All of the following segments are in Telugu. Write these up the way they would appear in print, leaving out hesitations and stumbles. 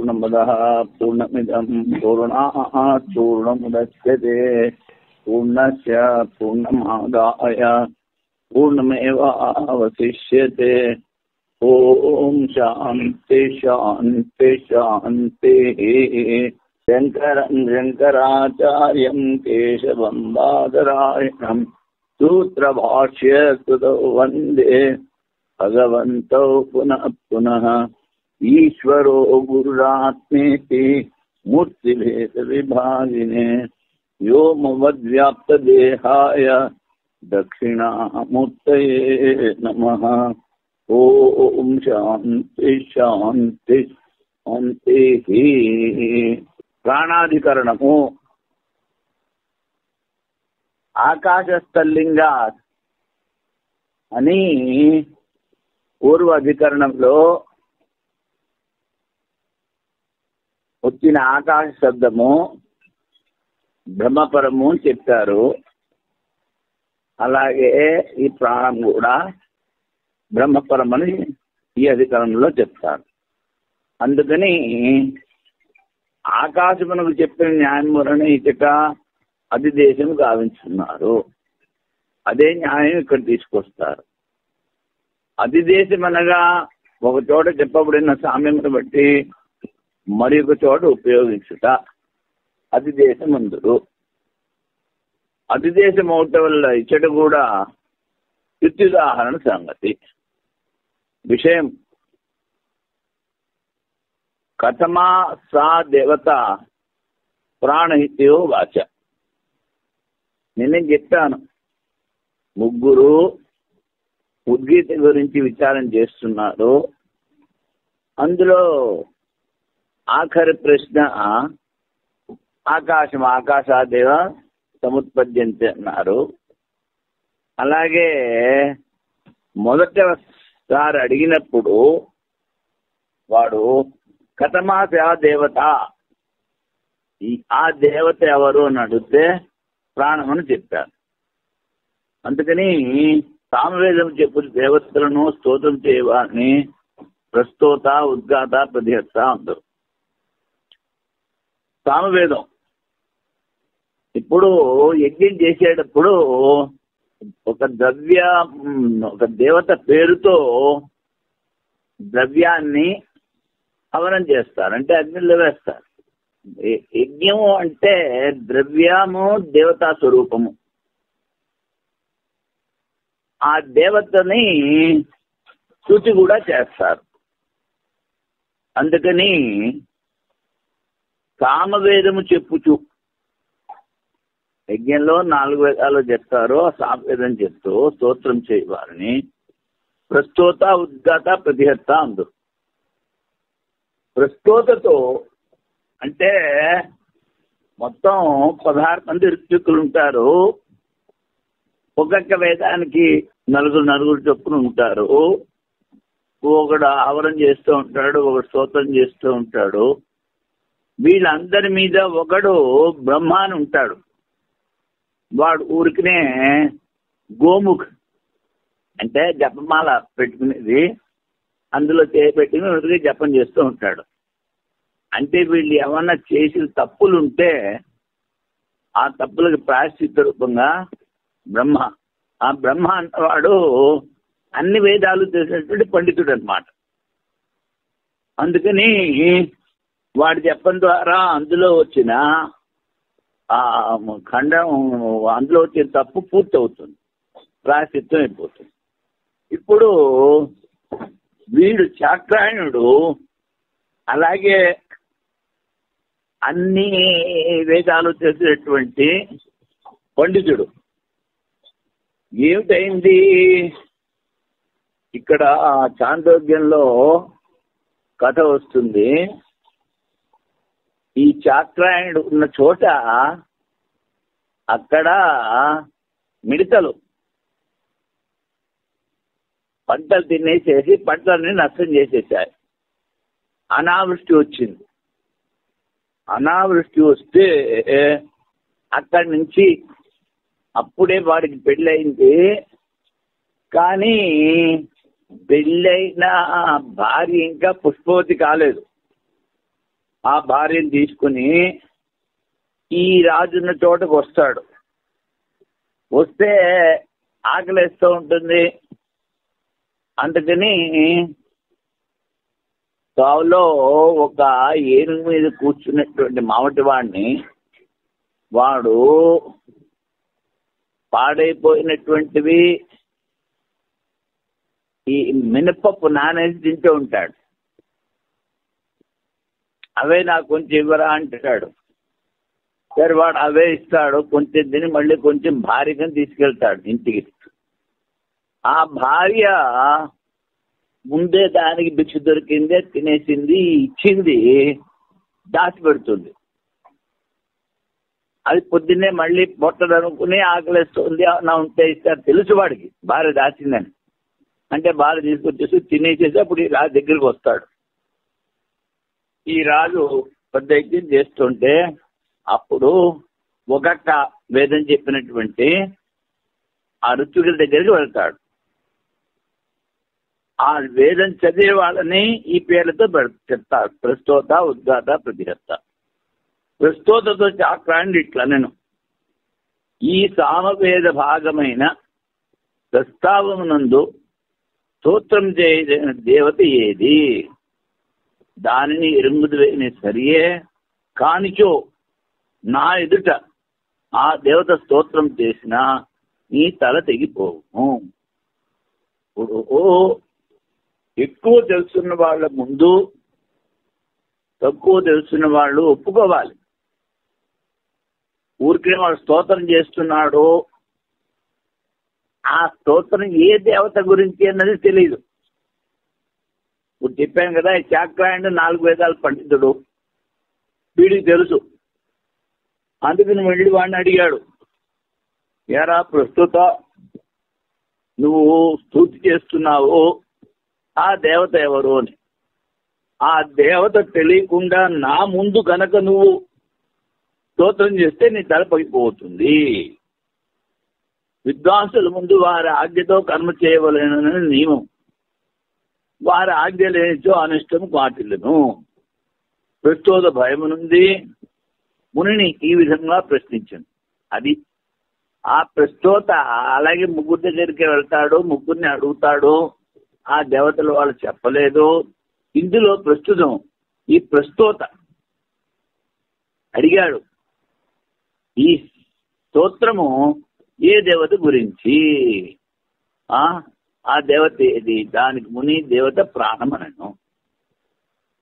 పూర్ణమదః పూర్ణమిదం పూర్ణాత్ పూర్ణముదచ్యతే పూర్ణస్య పూర్ణమాదాయ పూర్ణమేవావశిష్యతే. ఓం శాంతి శాంతి శాంతి. శంకరం శంకరాచార్యం కేశవం బాదరాయణం సూత్రభాష్యకృతౌ వందే భగవంతౌ పునః పునః. ఈశ్వరో గురురాత్మేతి మూర్తిభేద విభాగినే వ్యోమవద్వ్యాప్తదేహాయ దక్షిణామూర్తయే నమః. ఓం శాంతి శాంతి శాంతి. ప్రాణాధికరణము. ఆకాశస్థలింగాత్ అని పూర్వ అధికరణంలో వచ్చిన ఆకాశ శబ్దము బ్రహ్మపరము చెప్పారు. అలాగే ఈ ప్రాణం కూడా బ్రహ్మపరమని ఈ అధికరణంలో చెప్తారు. అందుకని ఆకాశమునకు చెప్పిన న్యాయం వలన ఇచ్చట అధిదేశం గావించున్నారు. అదే న్యాయం ఇక్కడ తీసుకొస్తారు. అధిదేశం అనగా ఒక చోట చెప్పబడిన సామ్యమును బట్టి మరి ఒక చోట ఉపయోగించుట అధిదేశం అందురు. అధిదేశం అవటం వల్ల ఇచ్చట కూడా యుక్తిదాహరణ సంగతి విషయం. కథమా సా దేవత ప్రాణహిత్యో వాచ. నేనేం చెప్పాను, ముగ్గురు ఉద్గీత గురించి విచారం చేస్తున్నారు. అందులో ఆఖరి ప్రశ్న ఆకాశం ఆకాశాదేవ సముత్పద్యంతి అన్నారు. అలాగే మొదటిసారి అడిగినప్పుడు వాడు కథమాసా దేవత, ఆ దేవత ఎవరు అని అడిగితే ప్రాణమని చెప్పారు. అందుకని సామవేదం చెప్పు దేవతలను స్తోత్రం చేయవారిని ప్రస్తోత ఉద్గాత ప్రతిహర్త అందరు. సామవేదం ఇప్పుడు యజ్ఞం చేసేటప్పుడు ఒక దేవత పేరుతో ద్రవ్యాన్ని హవనం చేస్తారు, అంటే అగ్నిలో వేస్తారు. యజ్ఞము అంటే ద్రవ్యము దేవతా స్వరూపము. ఆ దేవతని స్తుతి కూడా చేస్తారు. అందుకని సామవేదము చెప్పుచు, యజ్ఞంలో 4 వేదాలు చెప్తారు, సామవేదం చెప్తూ స్తోత్రం చేయవారిని ప్రస్తోత ఉద్గాత ప్రతిహర్త అందరు. ప్రస్తోతతో అంటే మొత్తం 16 మంది ఋత్వికులు ఉంటారు. ఒక్కొక్క వేదానికి నలుగురు చొప్పున ఉంటారు. ఒకడు ఆవరణ చేస్తూ ఉంటాడు, ఒకడు స్తోత్రం చేస్తూ ఉంటాడు. వీళ్ళందరి మీద ఒకడు బ్రహ్మ అని ఉంటాడు. వాడు ఊరికినే గోముఖ్ అంటే జపమాల పెట్టుకునేది, అందులో చేపెట్టుకుని జపం చేస్తూ ఉంటాడు. అంటే వీళ్ళు ఏమన్నా చేసిన తప్పులుంటే ఆ తప్పులకు ప్రాయశ్చిత్త రూపంగా బ్రహ్మ. ఆ బ్రహ్మ అన్నవాడు అన్ని వేదాలు తెలిసినటువంటి పండితుడు అన్నమాట. అందుకని వాడు చెప్పడం ద్వారా అందులో వచ్చిన ఆ ఖండం, అందులో వచ్చిన తప్పు పూర్తవుతుంది, ప్రాయశ్చిత్తం అయిపోతుంది. ఇప్పుడు వీడు చాక్రాయణుడు అలాగే అన్ని వేదాలు తెలిసినటువంటి పండితుడు. ఏమిటైంది ఇక్కడ చాందోగ్యంలో కథ వస్తుంది. ఈ చాక్రాయణుడు ఉన్న చోట అక్కడ మిడతలు పంటలు తినేసేసి పంటలన్నీ నష్టం చేసేసాయి. అనావృష్టి వచ్చింది. అనావృష్టి వస్తే అక్కడి నుంచి అప్పుడే వాడికి పెళ్ళయింది. కానీ పెళ్ళైన భార్య ఇంకా పుష్పవతి కాలేదు. ఆ భార్యను తీసుకుని ఈ రాజున్న చోటకు వస్తాడు. వస్తే ఆకలిస్తూ ఉంటుంది. అందుకని తావులో ఒక ఏనుగు మీద కూర్చున్నటువంటి మావటి వాడిని వాడు పాడైపోయినటువంటివి ఈ మినపప్పు నానేసి తింటూ ఉంటాడు. అవే నాకు కొంచెం ఇవ్వరా అంటాడు. సరే వాడు అవే ఇస్తాడు. కొంచెం తిని మళ్ళీ కొంచెం భార్యగా తీసుకెళ్తాడు ఇంటికి. ఆ భార్య ముందే దానికి భిక్ష దొరికిందే తినేసింది, ఇచ్చింది, దాచిపెడుతుంది. అది పొద్దున్నే మళ్ళీ పొట్టదనుకుని ఆకలిస్తుంది నా ఉంటే ఇస్తారు. తెలుసు వాడికి భార్య దాచిందని. అంటే భార్య తీసుకొచ్చేసి తినేసేసి అప్పుడు ఈ రాజు దగ్గరికి వస్తాడు. ఈ రాజు పెద్ద యజ్ఞం చేస్తుంటే అప్పుడు ఒక్కొక్క వేదం చెప్పినటువంటి ఆ ఋత్వికుల దగ్గరికి వెళ్తాడు. ఆ వేదం చదివే వాళ్ళని ఈ పేర్లతో చెప్తారు: ప్రస్తోత, ఉద్గాత, ప్రతిహర్త. ప్రస్తోతతో చాక్రాండి ఇట్లా నేను ఈ సామవేద భాగమైన ప్రస్తావమునందు స్తోత్రం చేయదైన దేవత ఏది? దానిని ఎరుంగుదువేని సరియే కానిచో నా ఎదుట ఆ దేవత స్తోత్రం చేసినా నీ తల తెగిపోవు. ఇప్పుడు ఎక్కువ తెలుసున్న వాళ్ళ ముందు తక్కువ తెలుసున్న వాళ్ళు ఒప్పుకోవాలి. ఊరికే వాడు స్తోత్రం చేస్తున్నాడు, ఆ స్తోత్రం ఏ దేవత గురించి అన్నది తెలియదు. ఇప్పుడు చెప్పాను కదా, ఈ చాక్రాయణ 4 వేదాలు పండితుడు, వీడికి తెలుసు. అందుకని వెళ్ళి వాడిని అడిగాడు, ఎరా ప్రస్తుత నువ్వు స్తుతి చేస్తున్నావు, ఆ దేవత ఎవరు అని. ఆ దేవత తెలియకుండా నా ముందు కనుక నువ్వు స్తోత్రం చేస్తే నీ తల పగిపోతుంది. విద్వాంసుల ముందు వారి ఆజ్ఞతో కర్మ చేయవలెనని నియమం. వారి ఆజ్ఞ లేనిచో అనిష్టం కాటిల్లును. ప్రస్తోత భయమునుంది మునిని ఈ విధంగా ప్రశ్నించింది. అది ఆ ప్రస్తోత అలాగే ముగ్గురు దగ్గరికి వెళ్తాడు, ముగ్గురిని అడుగుతాడు. ఆ దేవతలు వాళ్ళు చెప్పలేదు. ఇందులో ప్రస్తుతం ఈ ప్రస్తోత అడిగాడు, ఈ స్తోత్రము ఏ దేవత గురించి? ఆ దేవత ఏది? దానికి ముని దేవత ప్రాణమనను.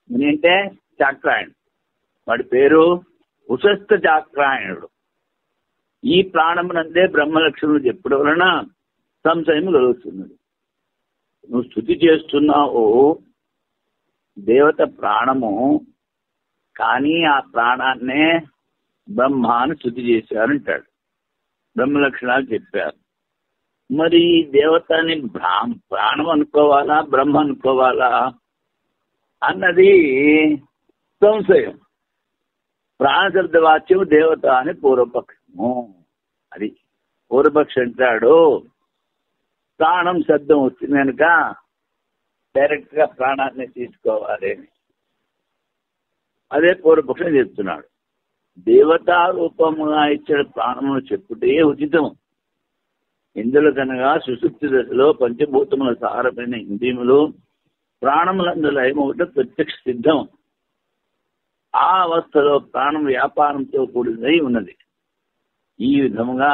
ముని అంటే చాక్రాయణుడు, వాడి పేరు ఉషస్థ చాక్రాయణుడు. ఈ ప్రాణమునందే బ్రహ్మలక్షణులు చెప్పడం వలన సంశయం కలుగుతున్నది. నువ్వు స్తుతి చేస్తున్నావు దేవత ప్రాణము, కానీ ఆ ప్రాణాన్నే బ్రహ్మాన్ని స్తుతి చేశారంటాడు. బ్రహ్మలక్షణాలు చెప్పారు. మరి ఈ దేవతని ప్రాణం అనుకోవాలా, బ్రహ్మ అనుకోవాలా అన్నది సంశయం. ప్రాణశబ్ద వాచ్యం దేవత అని పూర్వపక్షము. అది పూర్వపక్షి అంటాడు, ప్రాణం శబ్దం వచ్చింది కనుక డైరెక్ట్ గా ప్రాణాన్ని తీసుకోవాలి. అదే పూర్వపక్షం చెప్తున్నాడు. దేవతా రూపముగా ఇచ్చిన ప్రాణమును చెప్పుటే ఉచితం. ఇందులో కనుక సుషుప్తి దశలో పంచభూతముల సారమైన ఇంద్రియములు ప్రాణములందు లయమవుట ప్రత్యక్ష సిద్ధం. ఆ అవస్థలో ప్రాణం వ్యాపారంతో కూడినై ఉన్నది. ఈ విధముగా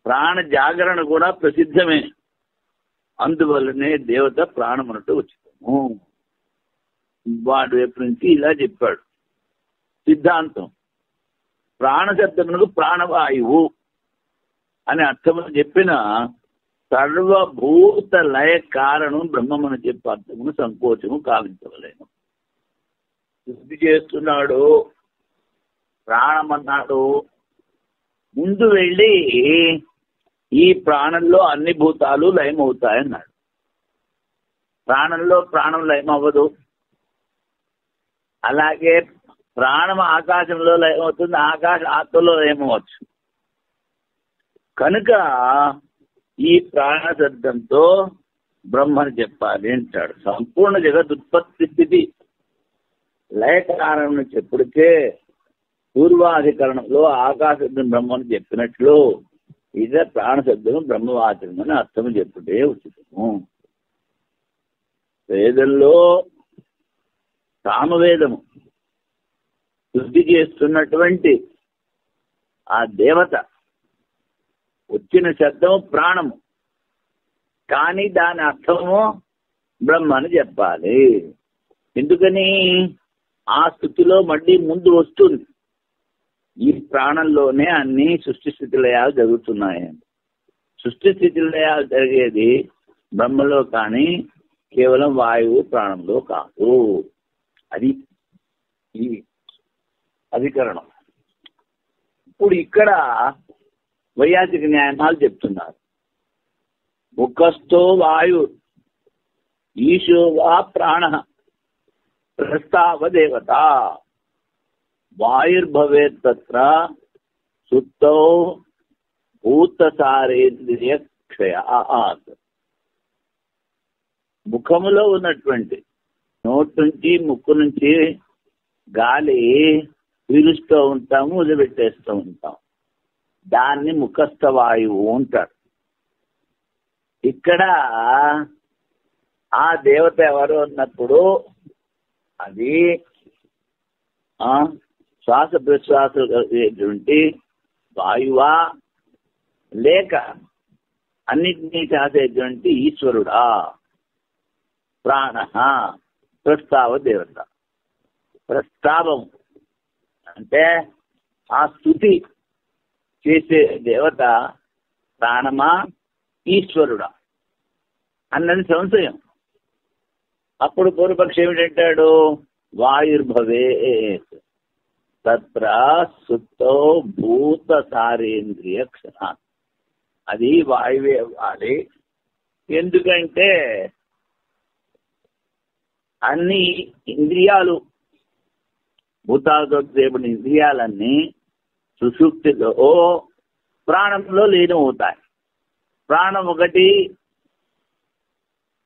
ప్రాణ జాగరణ కూడా ప్రసిద్ధమే. అందువల్లనే దేవత ప్రాణమునట్టు ఉచితము. వాడు వైపు నుంచి ఇలా చెప్పాడు సిద్ధాంతం. ప్రాణశబ్దమునకు ప్రాణవాయువు అని అర్థమును చెప్పిన సర్వభూత లయ కారణం బ్రహ్మమును చెప్పే అర్థమును సంకోచము కావించవలేను. శుద్ధి చేస్తున్నాడు, ప్రాణమన్నాడు. ముందు వెళ్ళి ఈ ప్రాణంలో అన్ని భూతాలు లయమవుతాయన్నాడు. ప్రాణంలో ప్రాణం లయమవ్వదు. అలాగే ప్రాణం ఆకాశంలో లయమవుతుంది, ఆకాశం ఆత్మలో లయమవచ్చు. కనుక ఈ ప్రాణ శబ్దంతో బ్రహ్మని చెప్పాలి అంటాడు. సంపూర్ణ జగదుత్పత్తి స్థితి లయ కారణం చెప్పుడికే పూర్వాధికరణంలో ఆకాశశబ్దం బ్రహ్మను చెప్పినట్లు ఇదే ప్రాణశబ్దము బ్రహ్మవాచకం అని అర్థము చెప్పుడే ఉచితము. వేదంలో సామవేదము శుద్ధి చేస్తున్నటువంటి ఆ దేవత వచ్చిన శబ్దము ప్రాణము, కానీ దాని అర్థము బ్రహ్మ అని చెప్పాలి. ఎందుకని ఆ స్థితిలో మళ్ళీ ముందు వస్తుంది. ఈ ప్రాణంలోనే అన్ని సృష్టి స్థితి లయాలు జరుగుతున్నాయండి. సృష్టి స్థితి లయాలు జరిగేది బ్రహ్మలో కానీ కేవలం వాయువు ప్రాణంలో కాదు. అది ఈ అధికరణం. ఇప్పుడు ఇక్కడ వైయాసిక న్యాయమాలు చెప్తున్నారు. ముఖస్థో వాయు ఈశో వా ప్రాణ ప్రస్తావ దేవత వాయుర్భవేత్ తత్ర సుప్తౌ భూతసారేంద్రియ క్షయాత్. ముఖములో ఉన్నటువంటి నోటి నుంచి ముక్కు నుంచి గాలి పీలుస్తూ ఉంటాము, వదిలిపెట్టేస్తూ ఉంటాం. దాన్ని ముఖస్థ వాయువు అంటారు. ఇక్కడ ఆ దేవత ఎవరు అన్నప్పుడు అది శ్వాస ప్రశ్వాసలు కలిగేటువంటి వాయువా లేక అన్నిటినీ చేసేటువంటి ఈశ్వరుడా? ప్రాణ ప్రస్తావ దేవత. ప్రస్తావం అంటే ఆ స్తుతి చేసే దేవత ప్రాణమా ఈశ్వరుడా అన్నది సంశయం. అప్పుడు పూర్వపక్షి ఏమిటంటాడు? వాయుర్భవేత్ తత్ర సుప్తో భూత సారేంద్రియ క్షణ. అది వాయువే అవ్వాలి. ఎందుకంటే అన్ని ఇంద్రియాలు భూతాలతో చేయబడిన ఇంద్రియాలన్నీ సుషుప్తిలో ప్రాణంలో లీనమవుతాయి. ప్రాణం ఒకటి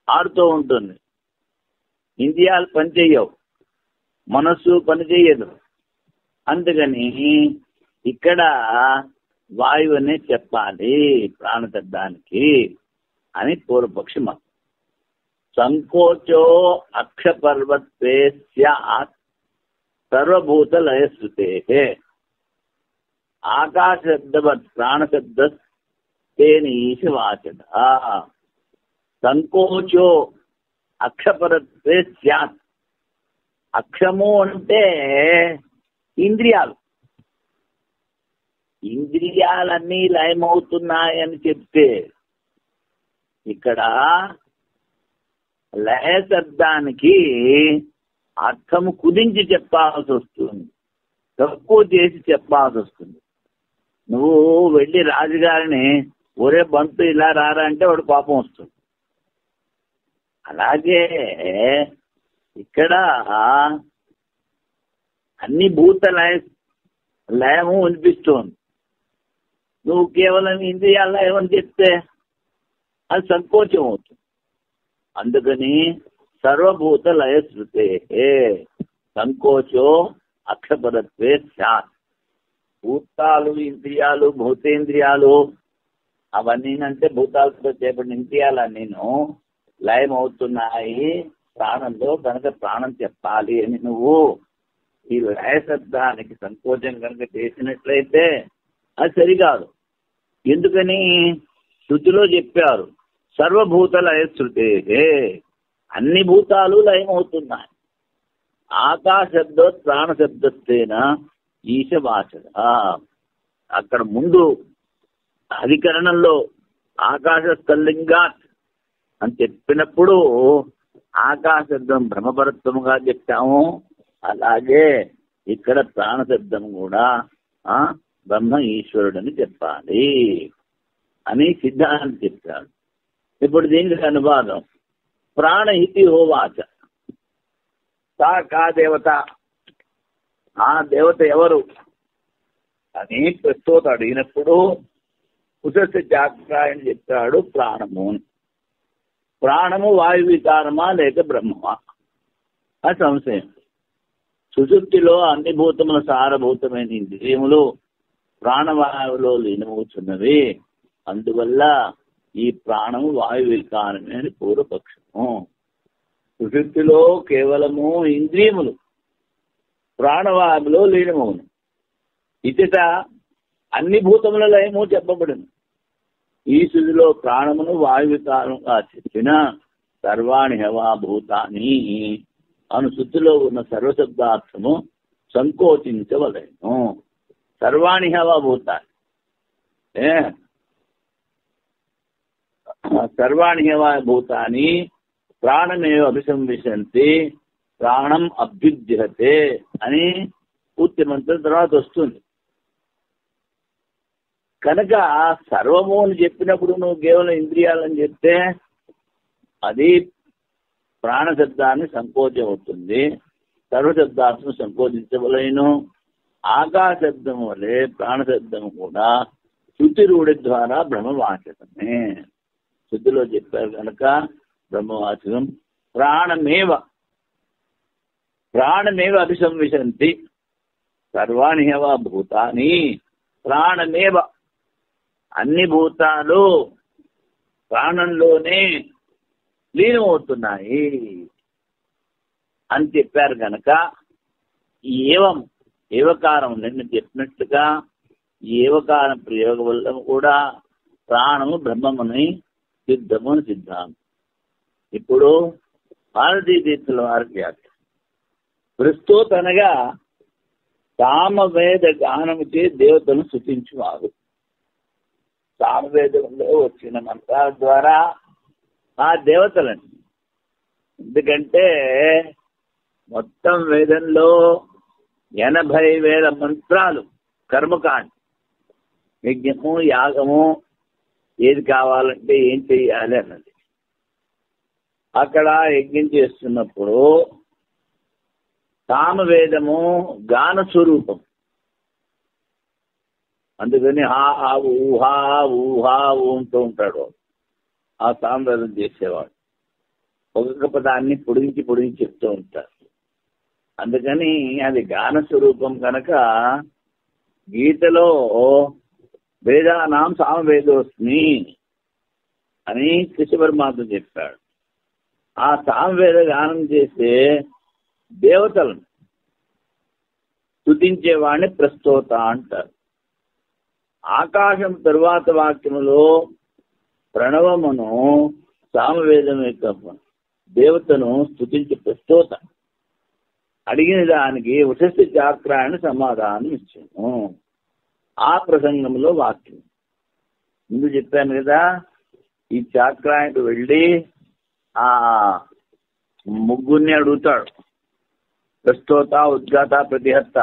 ఆడుతూ ఉంటుంది, ఇంద్రియాలు పనిచేయవు, మనస్సు పనిచేయదు. అందుకని ఇక్కడ వాయువు అనే చెప్పాలి ప్రాణశబ్దానికి అని పూర్వపక్షి మతం. సంకోచో అక్షపర్వత్వే స్యాత్ సర్వభూత లయశ్రుతే ఆకాశశబ్దవత్ ప్రాణశబ్ద తేనీశవాచక. సంకోచో అక్షపరత్వే స్యాత్. అక్షము అంటే ఇంద్రియాలు. ఇంద్రియాలన్నీ లయమవుతున్నాయని చెప్తే ఇక్కడ లయ శబ్దానికి అర్థము కుదించి చెప్పాల్సి వస్తుంది, తక్కువ చేసి చెప్పాల్సి వస్తుంది. నువ్వు వెళ్ళి రాజుగారిని ఒరే బంటు ఇలా రారా అంటే వాడు పాపం వస్తుంది. అలాగే ఇక్కడ అన్ని భూత లయము వినిపిస్తోంది. నువ్వు కేవలం ఇంద్రియాల లయం చెప్తే అది సంకోచం అవుతుంది. అందుకని సర్వభూత లయశ్రుతే సంకోచో అక్షపరత్వే స్యాత్. భూతాలు ఇంద్రియాలు భూతేంద్రియాలు అవన్నీ అంటే భూతాలతో చేపడిన ఇంద్రియాలన్నీను లయమవుతున్నాయి ప్రాణంలో, కనుక ప్రాణం చెప్పాలి అని నువ్వు ఈ లయ శబ్దానికి సంకోచం కనుక చేసినట్లయితే అది సరికాదు. ఎందుకని శృతిలో చెప్పారు సర్వభూత లయశ్రుతే, అన్ని భూతాలు లయమవుతున్నాయి. ఆకాశబ్ద ప్రాణశబ్దస్తేన ఈశవాచక. అక్కడ ముందు అధికరణంలో ఆకాశ స్థలింగాత్ అని చెప్పినప్పుడు ఆకాశబ్దం బ్రహ్మపరత్వముగా చెప్పాము. అలాగే ఇక్కడ ప్రాణశబ్దం కూడా బ్రహ్మ ఈశ్వరుడని చెప్పాలి అని సిద్ధాంతం చెప్పాడు. ఇప్పుడు దీనికి అనువాదం ప్రాణ ఇతి హోవాచ. సా కా దేవత, ఆ దేవత ఎవరు అని ప్రస్తుతం అడిగినప్పుడు కుశస్య చాక్రాయణ చెప్పాడు ప్రాణము. ప్రాణము వాయు వికారమా లేక బ్రహ్మమా అని సంశయం. సుషుప్తిలో అన్ని భూతముల సారభూతమైన ఇంద్రియములు ప్రాణవాయువులో లీనమవుతున్నవి. అందువల్ల ఈ ప్రాణము వాయు వికారమే అని పూర్వపక్షము. సుషుప్తిలో కేవలము ఇంద్రియములు ప్రాణవాయువులో లీనమవును. ఇతట అన్ని భూతములలో ఏమో చెప్పబడింది. ఈ స్థితిలో ప్రాణమును వాయు వికారంగా చెప్పిన సర్వాణి హవా భూతాని అను శుద్ధిలో ఉన్న సర్వశబ్దార్థము సంకోచించవలేను. సర్వాణి హవా భూతాన్ని సర్వాణి హవా భూతాని ప్రాణమేవ అభిసంవిశంతి ప్రాణం అభ్యుజ్యతే అని పూర్తి మంత్రం తర్వాత వస్తుంది. కనుక సర్వము అని చెప్పినప్పుడు నువ్వు కేవలం ఇంద్రియాలని చెప్తే అది ప్రాణశబ్దాన్ని సంకోచం అవుతుంది. సర్వశబ్దార్థం సంకోచించవలేను. ఆకాశబ్దం వలె ప్రాణశబ్దము కూడా శృతిరూఢి ద్వారా బ్రహ్మవాచకమే. శృతిలో చెప్పారు కనుక బ్రహ్మవాచకం. ప్రాణమేవ అభిసంవిశంతి సర్వాణి హవా భూతాని. ప్రాణమేవ అన్ని భూతాలు ప్రాణంలోనే లీనమవుతున్నాయి అని చెప్పారు కనుక ఏవకారం నిన్న చెప్పినట్టుగా ఏవకారం ప్రయోగం వల్ల కూడా ప్రాణము బ్రహ్మముని సిద్ధము అని సిద్ధాంతం. ఇప్పుడు భారతీయ తీర్థుల వారి వ్యాఖ్య ప్రస్తుతనగా సామవేద గానముచే దేవతలను స్తుతించువారు. సామవేదంలో వచ్చిన మంత్రాల ద్వారా ఆ దేవతలని, ఎందుకంటే మొత్తం వేదంలో 80,000 మంత్రాలు కర్మకాండ, యజ్ఞము యాగము ఏది కావాలంటే ఏం చెయ్యాలి అన్నది. అక్కడ యజ్ఞం చేస్తున్నప్పుడు సామవేదము గాన స్వరూపం, అందుకని హా ఊహా ఊహా ఊంటూ ఉంటాడు ఆ సామవేదం చేసేవాడు. ఒక్కొక్క పదాన్ని పొడిగించి చెప్తూ ఉంటారు. అందుకని అది గాన స్వరూపం కనుక గీతలో వేదానాం సామవేదోస్మి అని కృష్ణ పరమాత్మ చెప్పాడు. ఆ సామవేద గానం చేసే దేవతలను స్తుతించేవాడిని ప్రస్తోత అంటారు. ఆకాశం తరువాత వాక్యములో ప్రణవమును సామవేదం యొక్క దేవతను స్తుతించి ప్రస్తోత అడిగిన దానికి ఉషస్తి చాక్రాయణ సమాధానం ఇచ్చాను. ఆ ప్రసంగంలో వాక్యం ముందు చెప్పాను కదా. ఈ చాక్రాయణుడు వెళ్ళి ఆ ముగ్గురిని అడుగుతాడు, ప్రస్తోత ఉద్గాత ప్రతిహర్త.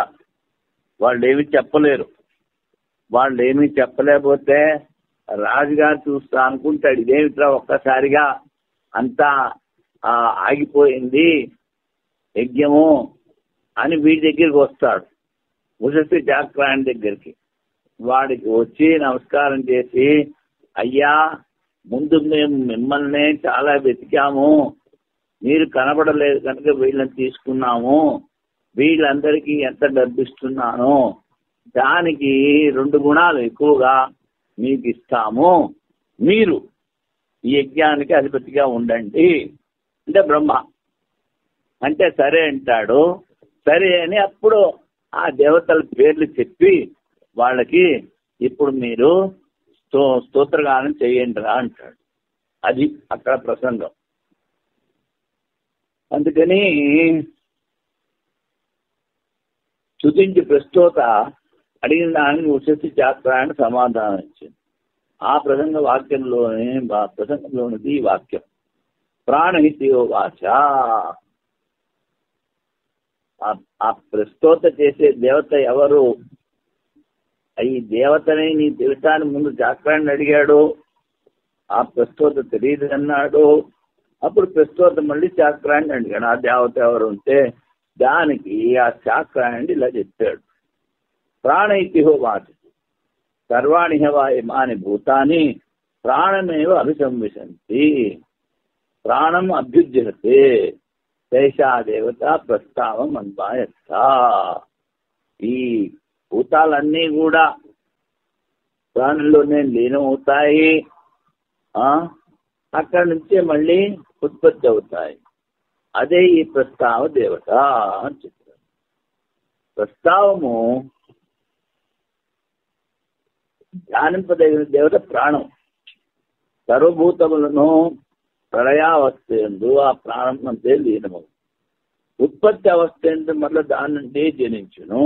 వాళ్ళు ఏమీ చెప్పలేకపోతే రాజుగారు చూస్తా అనుకుంటాడు, ఇదేమిట్రా ఒక్కసారిగా అంతా ఆగిపోయింది యజ్ఞము అని వీడి దగ్గరికి వస్తాడు. ఉషస్తి చాక్రాయణ దగ్గరికి వాడికి వచ్చి నమస్కారం చేసి, అయ్యా ముందు మేము మిమ్మల్ని చాలా వెతికాము, మీరు కనబడలేదు కనుక వీళ్ళని తీసుకున్నాము, వీళ్ళందరికీ ఎంత డబ్బిస్తున్నాను దానికి 2 గుణాలు ఎక్కువగా మీకు ఇస్తాము, మీరు ఈ యజ్ఞానికి అధిపతిగా ఉండండి అంటే బ్రహ్మ అంటే సరే అంటాడు. సరే అని అప్పుడు ఆ దేవతల పేర్లు చెప్పి వాళ్ళకి ఇప్పుడు మీరు స్తోత్రగానం చేయండి రా అంటాడు. అది అక్కడ ప్రసంగం. అందుకని స్తుతించి ప్రస్తోత అడిగిన దానికి ఉషస్తి చాక్రాయణ సమాధానం ఇచ్చింది. ఆ ప్రసంగంలోనిది ఈ వాక్యం. ప్రాణహితయో వాచ. ఆ ప్రస్తోత చేసే దేవత ఎవరు? ఈ దేవతని నీ తెలుసాని ముందు చాక్రాయణ అడిగాడు. ఆ ప్రస్తోత తెలియదు అన్నాడు. అప్పుడు ప్రస్తోత మళ్ళీ చాక్రాయణ అడిగాడు, ఆ దేవత ఎవరు అంటే దానికి ఆ చాక్రాయణ ఇలా చెప్పాడు. ప్రాణైతిహో వాచ సర్వాణి హవా ఇమాని భూతాని ప్రాణమేవ అభిసంవిశంతి ప్రాణం అభ్యుజ్యతే శేషా దేవత ప్రస్తావం అన్వాయత్త. ఈ భూతాలన్నీ కూడా ప్రాణుల్లోనే లీనమవుతాయి, అక్కడి నుంచే మళ్ళీ ఉత్పత్తి అవుతాయి. అదే ఈ ప్రస్తావ దేవత అని చెప్తారు. ప్రస్తావము ధ్యానింపదగిన దేవత ప్రాణం. సర్వభూతములను ప్రళయావస్థ ఎందు ఆ ప్రాణం అంతే లీనము. ఉత్పత్తి అవస్థ ఎందు మళ్ళీ దాని నుండి జనించును,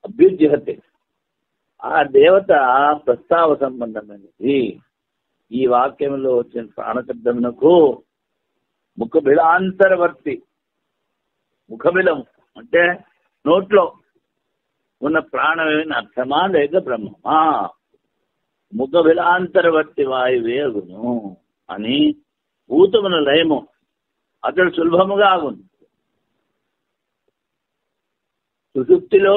అభ్యుజ్యహతే. ఆ దేవత ప్రస్తావ సంబంధమైనది. ఈ వాక్యంలో వచ్చిన ప్రాణశబ్దమునకు ముఖబిలాంతరవర్తి, ముఖబిలం అంటే నోట్లో ఉన్న ప్రాణమేమైనా అర్థమా లేక బ్రహ్మమా? ముఖబిలాంతరవర్తి వాయువే అగును అని భూతమున లయము అతడు సులభముగా అగును. సుషుప్తిలో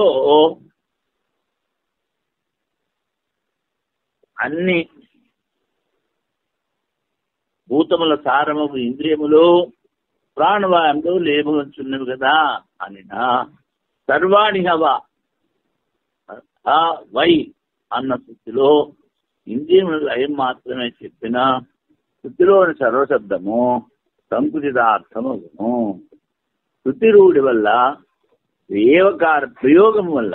అన్ని భూతముల సారము ఇంద్రియములు ప్రాణవాయంలో లేముచున్నవి కదా అనినా సర్వాణి హవా వై అన్న స్థితిలో ఇంద్రియముల లయం మాత్రమే చెప్పిన స్థితిలోని సర్వశబ్దము సంకుచితార్థమగును. శృతిరూఢి వల్ల ఏవకార ప్రయోగం వల్ల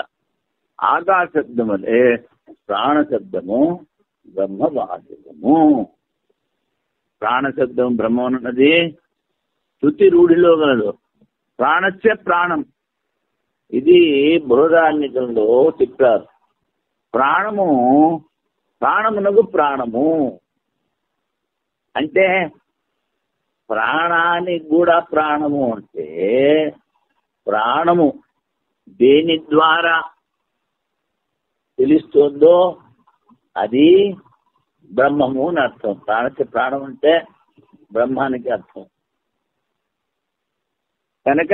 ఆకాశబ్దం వలె ప్రాణశబ్దము బ్రహ్మవాచకము. ప్రాణశబ్దం బ్రహ్మన్నది శృతి రూఢిలో గలదు. ప్రాణస్య ప్రాణం ఇది బృహదారణ్యకంలో చెప్పారు. ప్రాణమునకు ప్రాణము అంటే ప్రాణానికి కూడా ప్రాణము అంటే ప్రాణము దేని ద్వారా తెలుస్తుందో అది బ్రహ్మము అని అర్థం. ప్రాణస్య ప్రాణం అంటే బ్రహ్మానికి అర్థం. కనుక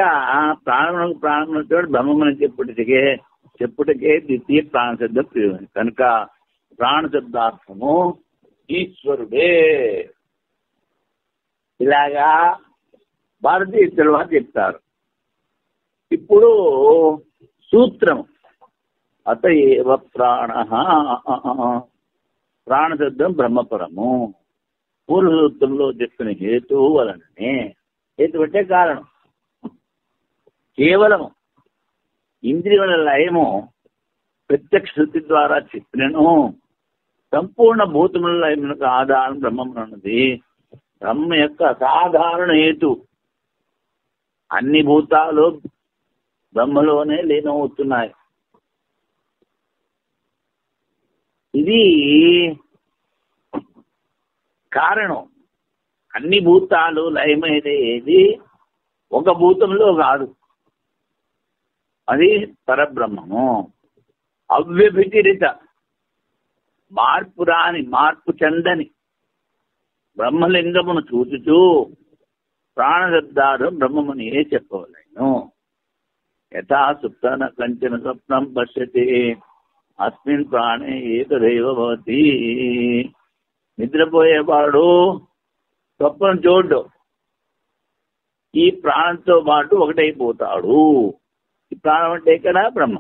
ప్రాణమునకు ప్రాణం బ్రహ్మముని చెప్పుటకే ద్వితీయ ప్రాణశబ్ద ప్రయోగం. కనుక ప్రాణశబ్దార్థము ఈశ్వరుడే. ఇలాగా భారతీయ తర్వాత చెప్తారు. ఇప్పుడు సూత్రం అత ఏవ ప్రాణ, ప్రాణశబ్దం బ్రహ్మపరము. పూర్వ సూత్రంలో చెప్పిన హేతువు వలననే, హేతు అంటే కారణం. కేవలము ఇంద్రియముల లయము ప్రత్యక్ష శృతి ద్వారా చెప్పినను సంపూర్ణ భూతముల లయములకు ఆధారం బ్రహ్మమున్నది. బ్రహ్మ యొక్క అసాధారణ హేతు. అన్ని భూతాలు బ్రహ్మలోనే లీనమవుతున్నాయి. ఇది కారణం. అన్ని భూతాలు లయమైనది ఏది ఒక భూతంలో కాదు, అది పరబ్రహ్మము. అవ్యభిచరిత మార్పు చెందని బ్రహ్మలింగమును చూచుచూ ప్రాణశబ్దాలు బ్రహ్మముని చెప్పవలేను. యథా సుప్తన కంచన స్వప్నం పశ్యతి అస్మిన్ ప్రాణే ఏకదైవ భవతి. నిద్రపోయేవాడు స్వప్నం చూడ్డు, ఈ ప్రాణంతో పాటు ఒకటైపోతాడు. ఈ ప్రాణం అంటే ఇక్కడ బ్రహ్మ.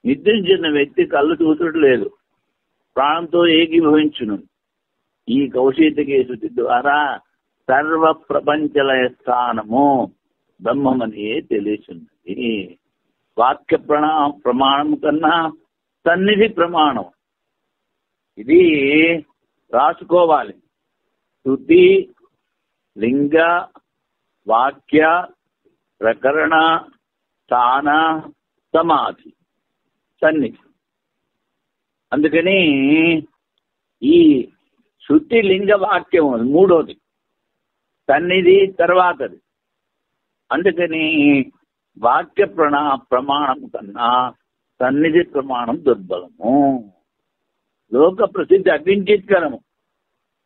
నిద్రించిన వ్యక్తి కళ్ళు చూసుడు లేదు, ప్రాణంతో ఏకీభవించును. ఈ కౌశితకే శృతి ద్వారా సర్వ ప్రపంచలయ స్థానము బ్రహ్మమని తెలియచున్నది. వాక్య ప్రమాణం కన్నా సన్నిధి ప్రమాణం. ఇది రాసుకోవాలి. శృతి, లింగ, వాక్య, ప్రకరణ, స్థాన, సమాధి, సన్నిధి. అందుకని ఈ శృతి, లింగ, వాక్యం మూడోది, సన్నిధి తర్వాతది. అందుకని వాక్య ప్రమాణం కన్నా సన్నిధి ప్రమాణం దుర్బలము. లోక ప్రసిద్ధి అగ్నించిత్కరము.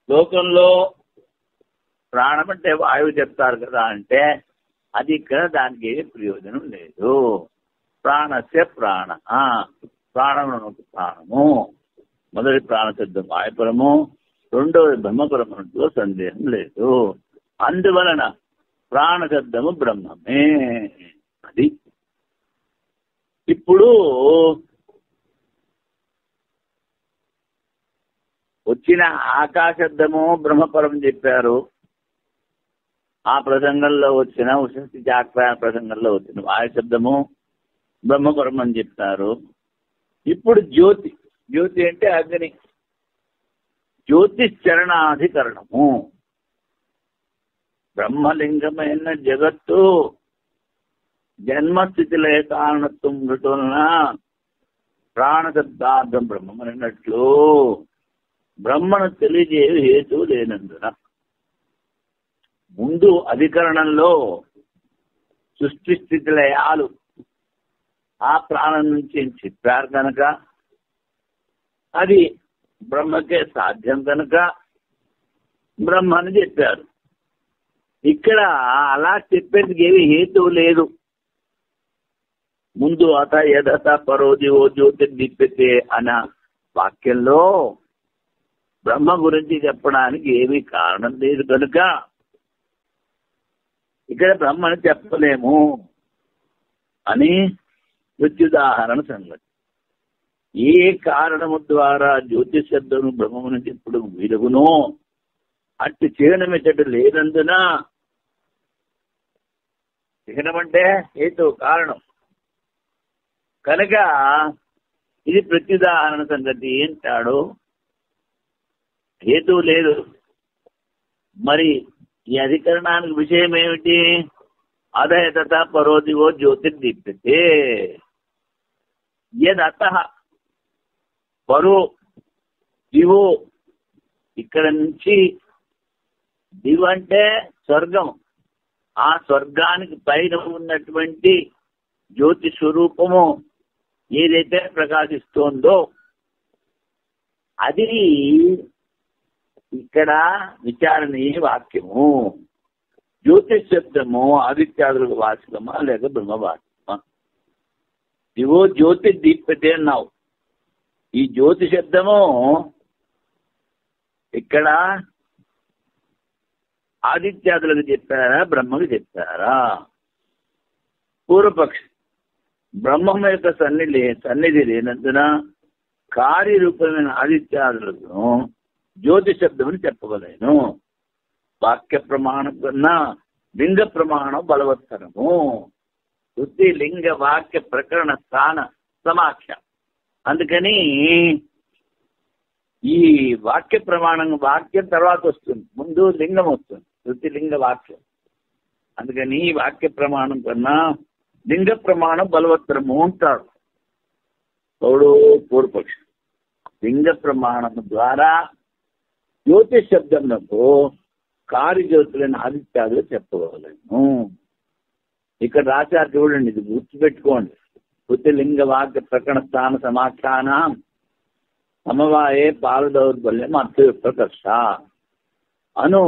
లోకంలో ప్రాణం అంటే వాయువు చెప్తారు కదా, అంటే అది ఇక్కడ దానికి ఏ ప్రయోజనం లేదు. ప్రాణస్య ప్రాణ, ప్రాణమునకు ప్రాణము. మొదటి ప్రాణశబ్దం వాయుపరము, రెండవది బ్రహ్మపరములో సందేహం లేదు. అందువలన ప్రాణశబ్దము బ్రహ్మమే. అది ఇప్పుడు వచ్చిన ఆకాశబ్దము బ్రహ్మపరం చెప్పారు. ఆ ప్రసంగంలో వచ్చిన ఉషస్తి చాక్రాయణ ప్రసంగంలో వచ్చిన వాయుశబ్దము బ్రహ్మపరం అని చెప్తారు. ఇప్పుడు జ్యోతి, జ్యోతి అంటే అగ్ని, జ్యోతిశ్చరణాధికరణము. బ్రహ్మలింగమైన జగత్తు జన్మస్థితిలో కారణత్వం వలన ప్రాణశబ్దార్థం బ్రహ్మమన్నట్లు బ్రహ్మను తెలియజే హేతు లేనందున ముందు అధికరణంలో సృష్టి స్థితి లయాలు ఆ ప్రాణం నుంచి చెప్పారు కనుక అది బ్రహ్మకే సాధ్యం కనుక బ్రహ్మని చెప్పారు. ఇక్కడ అలా చెప్పేందుకు ఏమి హేతువు లేదు. ముందు అత యదత పరోదివో జ్యోతిర్దీప్యతే అన్న వాక్యంలో బ్రహ్మ గురించి చెప్పడానికి ఏమీ కారణం లేదు కనుక ఇక్కడ బ్రహ్మని చెప్పలేము అని ప్రత్యుదాహరణ సంగతి. ఏ కారణము ద్వారా జ్యోతిష్ శబ్దము బ్రహ్మమును చెప్పుడు వీలుగునో అట్టి చిహ్నమిచ్చట లేనందున, చిహ్నం అంటే హేతు కారణం కనుక ఇది ప్రత్యుదాహరణ సంగతి అంటాడు. హేతువు లేదు. మరి ఈ అధికరణానికి విషయం ఏమిటి? అదయత పరోదివో జ్యోతిర్దీప్యతే యదత పరో దివో. ఇక్కడ నుంచి దివ్ అంటే స్వర్గం, ఆ స్వర్గానికి పైన ఉన్నటువంటి జ్యోతి స్వరూపము ఏదైతే ప్రకాశిస్తోందో అది ఇక్కడ విచారణీయ వాక్యము. జ్యోతిష్ శబ్దము ఆదిత్యాదులకు వాచకమా లేక బ్రహ్మవాచకమా? దివో జ్యోతి దీప్యతే అన్నావు. ఈ జ్యోతి శబ్దము ఇక్కడ ఆదిత్యాదులకు చెప్పారా బ్రహ్మకు చెప్పారా? పూర్వపక్షి బ్రహ్మం యొక్క సన్నిధి లేనందున కార్యరూపమైన ఆదిత్యాదులకు జ్యోతి శబ్దమని చెప్పవలేను. వాక్య ప్రమాణం కన్నా లింగ ప్రమాణం బలవత్తరము. శృతి లింగ వాక్య ప్రకరణ స్థాన సమాఖ్య. అందుకని ఈ వాక్య ప్రమాణం వాక్యం తర్వాత వస్తుంది, ముందు లింగం వస్తుంది, శృతి లింగ వాక్యం. అందుకని వాక్య ప్రమాణం కన్నా లింగ ప్రమాణం బలవత్తరము అంటాడు గౌడు పూర్వపక్షి. లింగ ప్రమాణం ద్వారా జ్యోతిష్ శబ్దంలో కార్యజ్యోతులైన ఆదిత్యాదులు చెప్పవలేను. ఇక్కడ రాశారు చూడండి, ఇది గుర్తుపెట్టుకోండి. శృతిలింగ వాక్య ప్రకరణ స్థాన సమాఖ్యానం సమవాయే పాలదౌర్బల్యం అర్థయుక్తకర్ష అను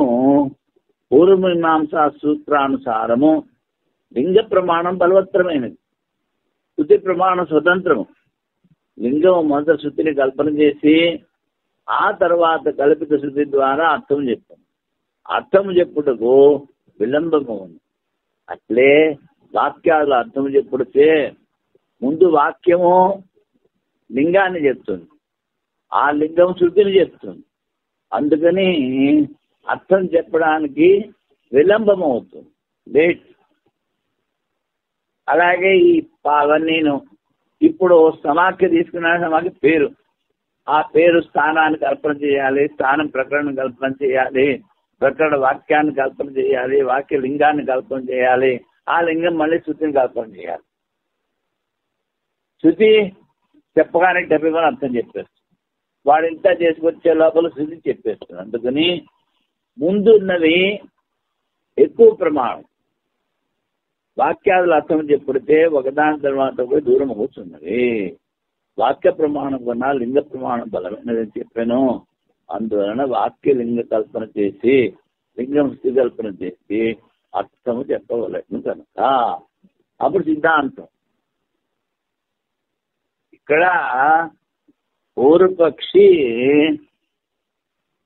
పూర్వమీమాంసా సూత్రానుసారము లింగ ప్రమాణం బలవత్తరమైనది, శృతి ప్రమాణం స్వతంత్రము. లింగం మొదట శృతిని కల్పన చేసి ఆ తర్వాత కల్పిత శృతి ద్వారా అర్థం చెప్తాం. అర్థం చెప్పుటకు విలంబము ఉంది. అట్లే వాక్యాలు అర్థం చెప్పుడితే ముందు వాక్యము లింగాన్ని చెప్తుంది, ఆ లింగం శృతిని చెప్తుంది. అందుకని అర్థం చెప్పడానికి విలంబం అవుతుంది, లేట్. అలాగే ఈ అవన్నీను ఇప్పుడు సమాఖ్య తీసుకున్న సమాఖ్య పేరు, ఆ పేరు స్థానాన్ని కల్పన చేయాలి, స్థానం ప్రకరణం కల్పన చేయాలి, ప్రకరణ వాక్యాన్ని కల్పన చేయాలి, వాక్య లింగాన్ని కల్పన చేయాలి, ఆ లింగం మళ్ళీ శృతిని కల్పన చేయాలి. శృతి చెప్పగానే డబ్బిగా అర్థం చెప్పేస్తుంది, వాడు ఇంత చేసుకొచ్చే లోపల శృతి చెప్పేస్తుంది. అందుకని ముందున్నది ఎక్కువ ప్రమాణం. వాక్యాదులు అర్థం చెప్పుడితే ఒకదాని తర్వాత కూడా దూరం కూర్చున్నది. వాక్య ప్రమాణం కన్నా లింగ ప్రమాణం బలమైనదని చెప్పాను. అందువలన వాక్య లింగ కల్పన చేసి లింగం స్థితి కల్పన చేసి అర్థము చెప్పవలను కనుక అప్పుడు సిద్ధాంతం. ఇక్కడ పూర్వపక్షి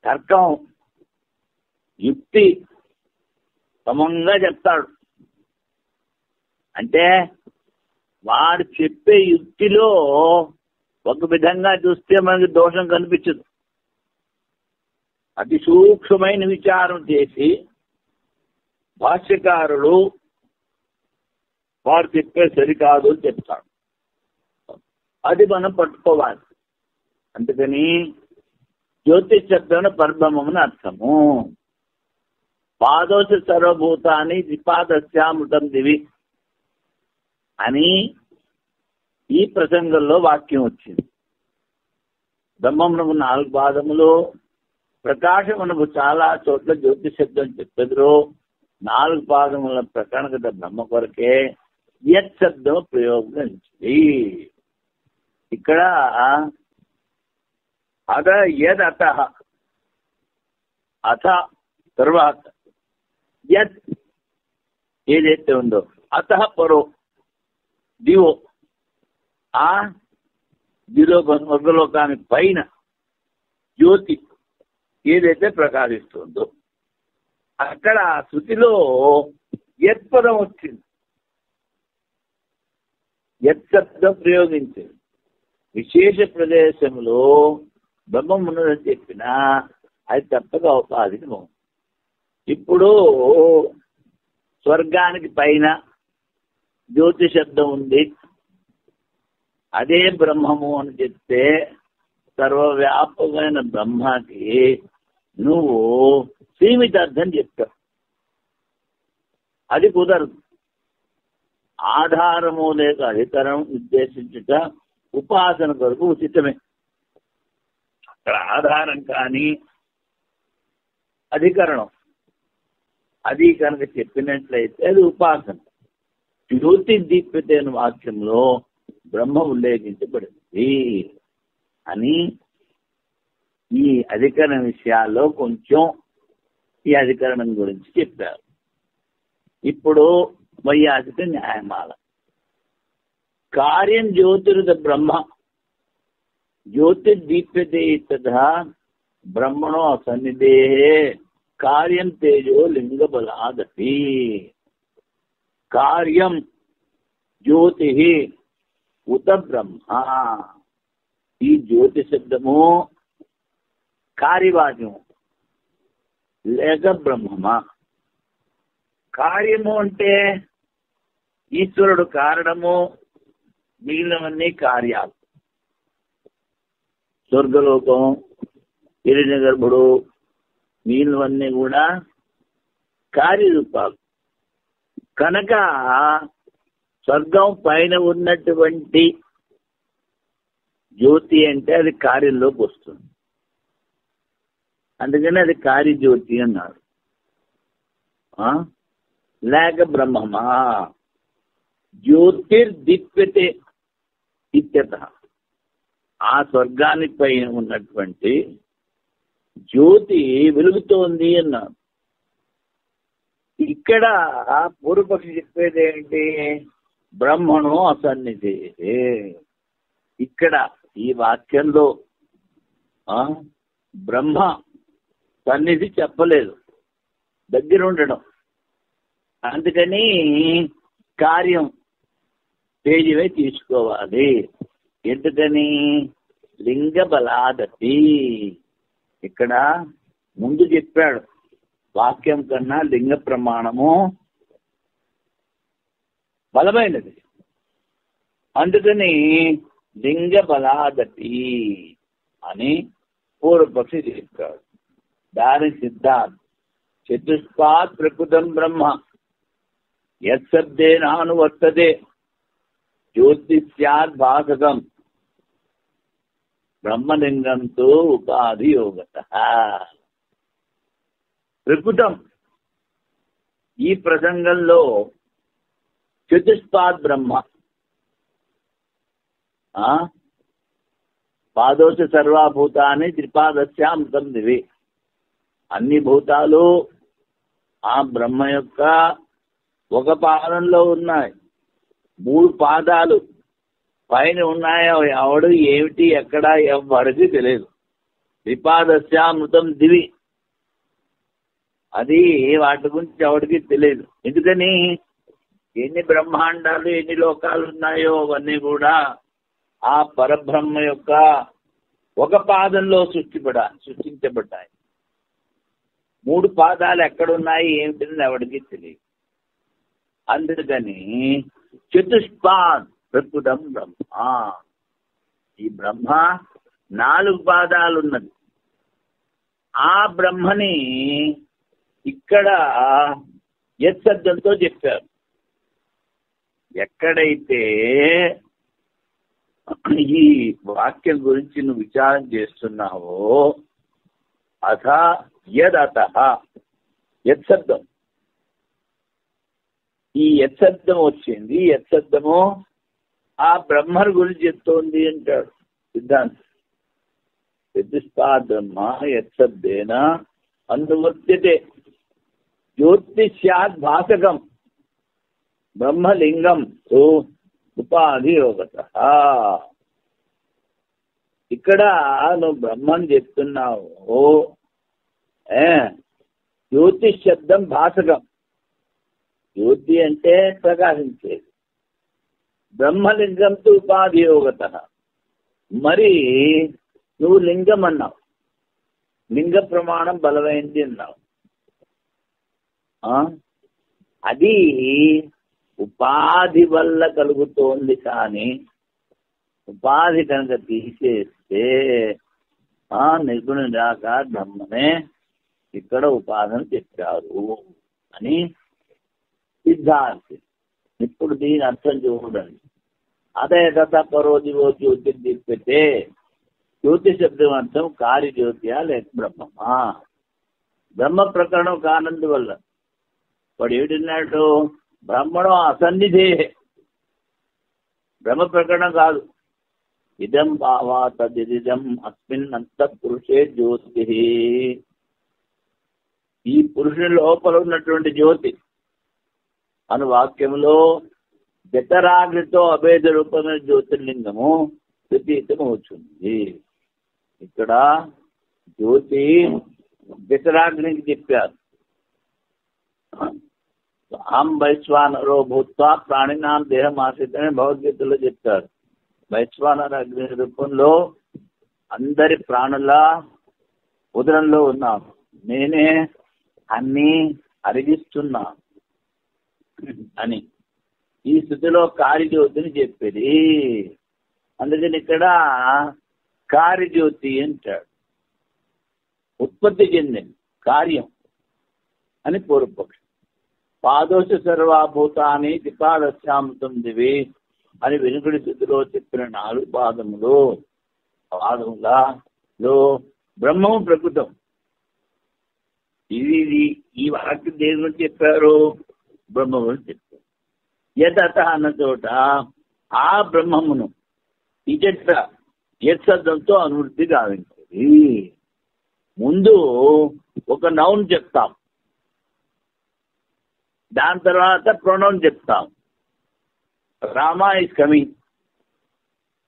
తర్కం యుక్తి సమంగా చెప్తాడు. అంటే వాడు చెప్పే యుక్తిలో ఒక విధంగా చూస్తే మనకి దోషం కనిపించదు. అతి సూక్ష్మమైన విచారం చేసి భాష్యకారుడు వారు చెప్పే సరికాదు అని చెప్తాడు. అది మనం పట్టుకోవాలి. అందుకని జ్యోతిష్ శబ్దం పరబ్రహ్మమని అర్థము. పాదోశ సర్వభూతాన్ని ద్విపాదస్యామృతం దివి అని ఈ ప్రసంగంలో వాక్యం వచ్చింది. బ్రహ్మమునకు 4 పాదములు, ప్రకాశమునకు చాలా చోట్ల జ్యోతిష్ శబ్దం చెప్పెదురు. 4 పాదముల ప్రకరణగత బ్రహ్మ కొరకే యత్ శబ్దం ప్రయోగించింది. ఇక్కడ అద యద్ అత అథ తర్వాత యత్ ఏదైతే ఉందో అత పరో దివో ఆ దిలోకానికి పైన జ్యోతి ఏదైతే ప్రకాశిస్తుందో అక్కడ శృతిలో యత్ పదం వచ్చింది. యత్ శబ్దం ప్రయోగించింది. విశేష ప్రదేశంలో బ్రహ్మం ఉన్నదని చెప్పినా అది తప్పగా ఉపాధికము. ఇప్పుడు స్వర్గానికి పైన జ్యోతి శబ్దం ఉంది, అదే బ్రహ్మము అని చెప్తే సర్వవ్యాపకమైన బ్రహ్మకి నువ్వు సీమిత అర్థం చెప్తావు. అది కుదరదు. ఆధారము లేక అధికరణం ఉద్దేశించుట ఉపాసన కొరకు ఉచితమే. అక్కడ ఆధారం కానీ అధికరణం అది కనుక చెప్పినట్లయితే అది ఉపాసన. జ్యోతి దీప్యతే అనే వాక్యంలో బ్రహ్మ ఉల్లేఖించబడింది అని ఈ అధికరణ విషయాల్లో కొంచెం ఈ అధికరణం గురించి చెప్పారు. ఇప్పుడు వైయాసిక న్యాయమాల. కార్యం జ్యోతిరుద బ్రహ్మ జ్యోతిర్దీప్యతే తథా బ్రహ్మణో సన్నిధేహే కార్యం తేజో లింగ బలాదపి. కార్యం జ్యోతి ఉత బ్రహ్మ. ఈ జ్యోతి శబ్దము కార్యవాక్యము లేక బ్రహ్మమా? కార్యము అంటే ఈశ్వరుడు కారణము, మిగిలినవన్నీ కార్యాలు. స్వర్గలోకం, హిరణ్య గర్భుడు, మిగిలినవన్నీ కూడా కార్యరూపాలు. కనుక స్వర్గం పైన ఉన్నటువంటి జ్యోతి అంటే అది కార్యంలోకి వస్తుంది. అందుకని అది కార్యజ్యోతి అన్నారు. లేక బ్రహ్మమా జ్యోతిర్దీప్యతే ఇత్యత. ఆ స్వర్గాని పైన ఉన్నటువంటి జ్యోతి వెలుగుతోంది అన్నారు. ఇక్కడ పూర్వపక్షి చెప్పేది ఏంటి? బ్రహ్మణో అసన్నిధి. ఇక్కడ ఈ వాక్యంలో బ్రహ్మ సన్నిధి చెప్పలేదు, దగ్గర ఉండడం. అందుకని కార్యం తేజమే తీసుకోవాలి. ఎందుకని? లింగ బలాదపి. ఇక్కడ ముందు చెప్పాడు వాక్యం కన్నా లింగ ప్రమాణము బలమైనది. అందుకని లింగ బలాదపి అని పూర్వపక్షి చెప్పాడు. దాని సిద్ధాంతం చతుష్పాత్ ప్రకృతం బ్రహ్మ యత్శబ్దేనానువర్తతే జ్యోతిష్యాద్ భాసకం బ్రహ్మలింగంతో ఉపాధి యోగత. ప్రకృతం ఈ ప్రసంగంలో చతుష్పాద్ బ్రహ్మ, పాదోశ సర్వభూతాన్ని త్రిపాదస్యామృతం దివి. అన్ని భూతాలు ఆ బ్రహ్మ యొక్క ఒక పాదంలో ఉన్నాయి. 3 పాదాలు పైన ఉన్నాయో ఎవడు ఏమిటి ఎక్కడ ఎవరికి తెలియదు. త్రిపాదస్యామృతం దివి. అది వాటి గురించి ఎవరికి తెలియదు. ఎందుకని ఎన్ని బ్రహ్మాండాలు ఎన్ని లోకాలు ఉన్నాయో అవన్నీ కూడా ఆ పరబ్రహ్మ యొక్క ఒక పాదంలో సృష్టించబడ్డాయి. 3 పాదాలు ఎక్కడున్నాయి ఏమిటని ఎవరికి తెలియదు. అందుకని చతుష్పాద్ ప్రకృతం బ్రహ్మ. ఈ బ్రహ్మ 4 పాదాలు ఉన్నది. ఆ బ్రహ్మని ఇక్కడ యత్శబ్దంతో చెప్పారు. ఎక్కడైతే ఈ వాక్యం గురించి నువ్వు విచారం చేస్తున్నావో అథ యదత యత్శబ్దం, ఈ యత్శబ్దం వచ్చింది. యత్శబ్దము ఆ బ్రహ్మను గురించి చెప్తోంది అంటాడు సిద్ధాంతం. చతుష్పాద్ బ్రహ్మ యత్శబ్దేన అనువర్త్యతే జ్యోతిష్యాద్ భాసకం బ్రహ్మలింగం ఉపాధియోగత. ఇక్కడ నువ్వు బ్రహ్మని చెప్తున్నావు. జ్యోతిష్ శబ్దం భాసకం. జ్యోతి అంటే ప్రకాశించేది. బ్రహ్మలింగంతో ఉపాధియోగత. మరి నువ్వు లింగం అన్నావు, లింగ ప్రమాణం బలమైంది అన్నావు. అది ఉపాధి వల్ల కలుగుతోంది. కానీ ఉపాధి కనుక తీసేస్తే నిర్గుణ నిరాకార బ్రహ్మనే ఇక్కడ ఉపాధిని చెప్పారు అని సిద్ధాంతి. ఇప్పుడు దీని అర్థం చూడండి. అదే దశ పరో దివో జ్యోతిర్దీప్యతే. జ్యోతి శబ్దం అర్థం కార్యజ్యోతియా లేక బ్రహ్మమా. బ్రహ్మ ప్రకరణం కానందువల్ల వాడు ఏమిటిన్నాడు? బ్రహ్మణం అసన్నిధే, బ్రహ్మ ప్రకరణం కాదు. ఇదం భావా తదిదం అస్మిన్ అంత పురుషే జ్యోతి. ఈ పురుషుని లోపల ఉన్నటువంటి జ్యోతి అను వాక్యంలో జఠరాగ్నితో అభేద రూపమైన జ్యోతిర్లింగము ప్రతీతం అవుతుంది. ఇక్కడ జ్యోతి జఠరాగ్నికి చెప్పారు. అహం వైశ్వానరో భూత్వా ప్రాణినాం దేహం ఆశ్రితని భగవద్గీతలో చెప్తారు. వైశ్వానర అగ్ని రూపంలో అందరి ప్రాణుల ఉదరంలో ఉన్నాను, నేనే అన్ని అరిగిస్తున్నా అని ఈ స్థితిలో కార్యజ్యోతిని చెప్పేది. అందుకని ఇక్కడ కార్యజ్యోతి అంటాడు. ఉత్పత్తి చెందింది కార్యం అని పూర్వపక్షం. పాదోష సర్వభూతాన్ని దిపాదశ్యామృతం దివి అని వెనుకడి స్థితిలో చెప్పిన 4 పాదములలో బ్రహ్మము ప్రకృతం. ఇది ఈ వాక్యం దేని గురించి చెప్పారు? బ్రహ్మ గురించి చెప్పారు. యదత అన్న చోట ఆ బ్రహ్మమును ఇజట యత్శబ్దంతో అనువృత్తి గావించేది. ముందు ఒక నౌన్ చెప్తాం, దాని తర్వాత ప్రొనౌన్ చెప్తాం. రామ ఈజ్ కమింగ్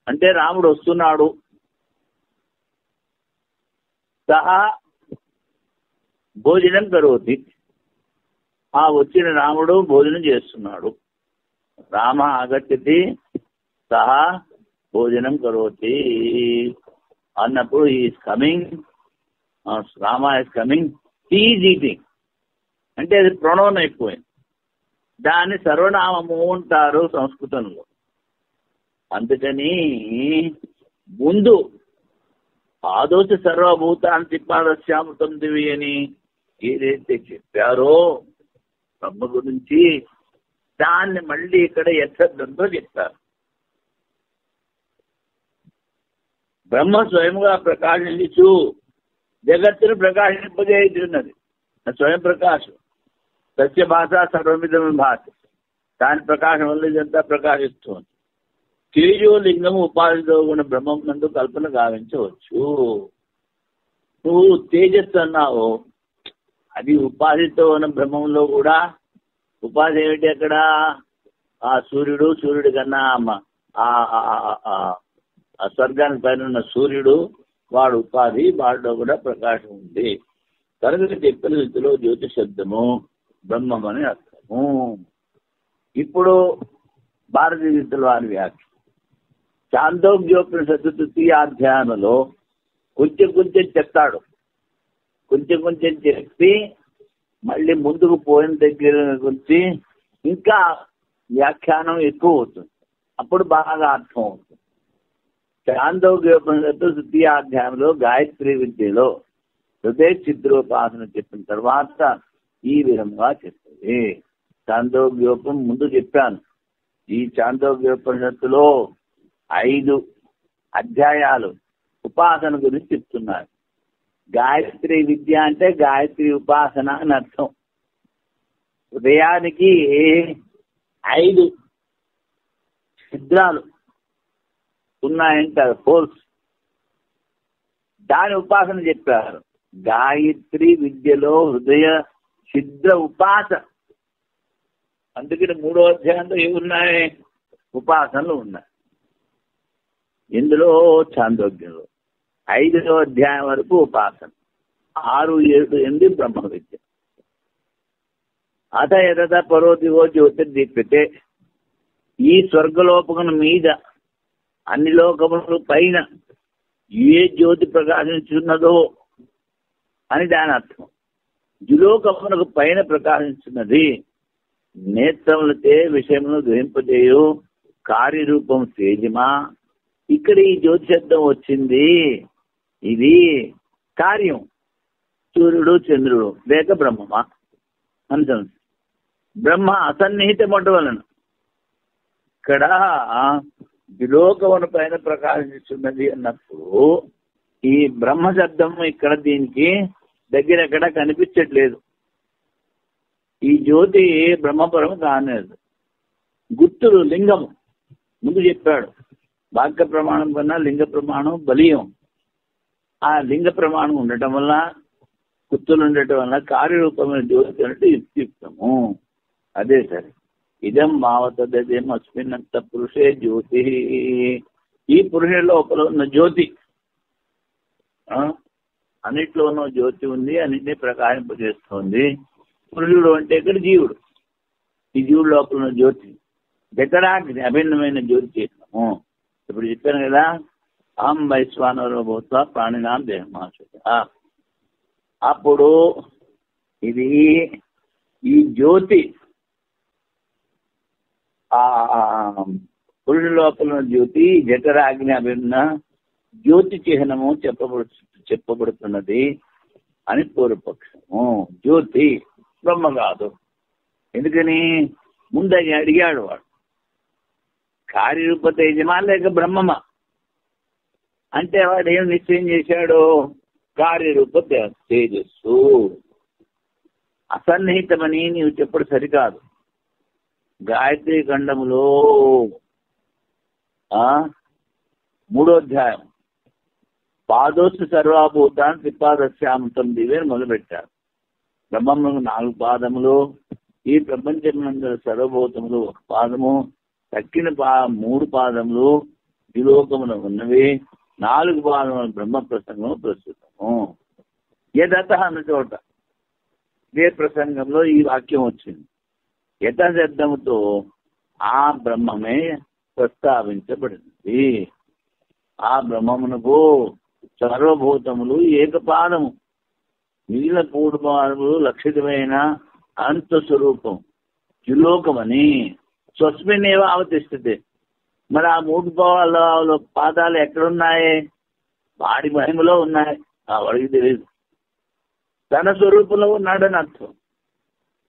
అంటే రాముడు వస్తున్నాడు. సహా భోజనం కరోతి, ఆ వచ్చిన రాముడు భోజనం చేస్తున్నాడు. రామ ఆగచ్చతి సహా భోజనం కరోతి అన్నప్పుడు is coming, Rama is coming, he is eating అంటే అది ప్రొనౌన్ అయిపోయింది. దాన్ని సర్వనామము అంటారు సంస్కృతంలో. అందుకని ముందు ఆదోష సర్వభూతాన్ని తిప్పాదశ్యామృతం దివి అని ఏదైతే చెప్పారో బ్రహ్మ గురించి, దాన్ని మళ్ళీ ఇక్కడ యత్శబ్దంతో చెప్తారు. బ్రహ్మ స్వయంగా ప్రకాశించు జగత్తును ప్రకాశింపజేయుతున్నది. స్వయం ప్రకాశం. సత్య భాష సర్వమిదం భాష, దాని ప్రకాశం వల్ల ఇదంతా ప్రకాశిస్తుంది. తేజోలింగము ఉపాధితో ఉన్న బ్రహ్మం నందు కల్పన గావించవచ్చు. నువ్వు తేజస్సు అన్నావు, అది ఉపాధితో ఉన్న బ్రహ్మంలో కూడా ఉపాధి ఏమిటి? అక్కడ ఆ సూర్యుడి కన్నా ఆ స్వర్గానికి పైన ఉన్న సూర్యుడు వాడు ఉపాధి, వాడిలో కూడా ప్రకాశం ఉంది. తరగతి చెప్పిన రీతిలో జ్యోతి శబ్దము బ్రహ్మం అని అర్థము. ఇప్పుడు భారతీయ రీతుల వారి వ్యాఖ్య చాందోగ్యోపనిషత్తు తృతీయ అధ్యాయంలో కొంచెం చెప్తాడు. కొంచెం చెప్పి మళ్ళీ ముందుకు పోయిన దగ్గర గురించి ఇంకా వ్యాఖ్యానం ఎక్కువ అవుతుంది. అప్పుడు బాగా అర్థం అవుతుంది. చాందోగ్యోపనిషత్తు తృతీయ అధ్యాయంలో గాయత్రి విద్యలో హృదయ చిద్రోపాసన చెప్పిన తర్వాత ఈ విధంగా చెప్తుంది. చాందోగ్యోపం ముందు చెప్పాను. ఈ చాందోగ్యోపనిషత్తులో 5 అధ్యాయాలు ఉపాసన గురించి చెప్తున్నారు. గాయత్రి విద్య అంటే గాయత్రి ఉపాసన అని అర్థం. హృదయానికి 5 ఛిద్రాలు ఉన్నాయంటారు, హోల్స్. దాని ఉపాసన చెప్పారు. గాయత్రి విద్యలో హృదయ ఛిద్ర ఉపాసన. అందుకని 3వ అధ్యాయంలో ఏమున్నాయి? ఉపాసనలు ఉన్నాయి. ఇందులో చాందోగ్యంలో 5వ అధ్యాయం వరకు ఉపాసన, 6, 7, 8 బ్రహ్మ విద్య. అత ఎదత పరోదివో జ్యోతిర్దీప్యతే. ఈ స్వర్గలోకముల మీద అన్ని లోకముల పైన ఏ జ్యోతి ప్రకాశించున్నదో అని దాని అర్థం. ద్యులోకమునకు పైన ప్రకాశించున్నది నేత్రములతే విషయమును గ్రహింపజేయు కార్యరూపం తేజమా. ఇక్కడ ఈ జ్యోతి శబ్దం వచ్చింది. ఇది కార్యం, సూర్యుడు చంద్రుడు లేక బ్రహ్మమా అంశం. బ్రహ్మ అసన్నిహితమట వలన ఇక్కడ ద్యులోకమున పైన ప్రకాశిస్తున్నది అన్నప్పుడు ఈ బ్రహ్మ శబ్దం ఇక్కడ దీనికి దగ్గర ఎక్కడ కనిపించట్లేదు. ఈ జ్యోతి బ్రహ్మపరం కానేది. గుర్తులు లింగము ముందు చెప్పాడు. వాక్య ప్రమాణం కన్నా లింగ ప్రమాణం బలీయం. ఆ లింగ ప్రమాణం ఉండటం వల్ల, గుర్తులు ఉండటం వల్ల కార్యరూపమైన జ్యోతి అంటే యుక్తియుక్తము. అదే సరే. ఇదం మావతదేం అస్మిన్నంత పురుషే జ్యోతి. ఈ పురుషుల లోపల ఉన్న జ్యోతి, అన్నిట్లోనూ జ్యోతి ఉంది, అన్నింటినీ ప్రకాశింపజేస్తుంది. పురుషుడు అంటే ఇక్కడ జీవుడు. ఈ జీవుడు లోపల ఉన్న జ్యోతి జఠరాగ్ని అభిన్నమైన జ్యోతి చేసినాము. ఇప్పుడు చెప్పాను కదా, ఆం వైశ్వానరో భూత్వా ప్రాణినాం దేహమాశ్రిత. అప్పుడు ఇది ఈ జ్యోతి పురుషుల లోపల ఉన్న జ్యోతి జఠరాగ్ని అభిన్న జ్యోతి చిహ్నము చెప్పబడుతున్నది అని పూర్వపక్షము. జ్యోతి బ్రహ్మ కాదు. ఎందుకని? ముందు అడిగాడు వాడు, కార్యరూప తేజమా లేక బ్రహ్మమా అంటే వాడు ఏం నిశ్చయం చేశాడు? కార్యరూప తేజస్సు. అసన్నిహితమని నీవు చెప్పడు సరికాదు. గాయత్రి ఖండములో 3వ అధ్యాయం పాదోస్తు సర్వాభూతాన్ని త్రిపాదశ్యామతం దివే మొదలుపెట్టారు. బ్రహ్మములకు 4 పాదములు, ఈ ప్రపంచమందు సర్వభూతములు 1 పాదము, తక్కిన 3 పాదములు ద్యులోకమున ఉన్నవి. 4 పాదముల బ్రహ్మ ప్రసంగము ప్రస్తుతము. యదత అన్న చోట ఇదే ప్రసంగంలో ఈ వాక్యం వచ్చింది. యథ శబ్దముతో ఆ బ్రహ్మమే ప్రస్తావించబడింది. ఆ బ్రహ్మమునకు సర్వభూతములు ఏకపాదము, మిగిలిన 3 పాదములు లక్షితమైన అనంత స్వరూపం ద్యులోకమని స్వస్మిన్నేవ అవతిష్ఠతే. మరి ఆ 3 పాదాలు ఎక్కడున్నాయి? వాడి మహిమలో ఉన్నాయి. వాడికి తెలియదు. తన స్వరూపంలో ఉన్నాడని అర్థం.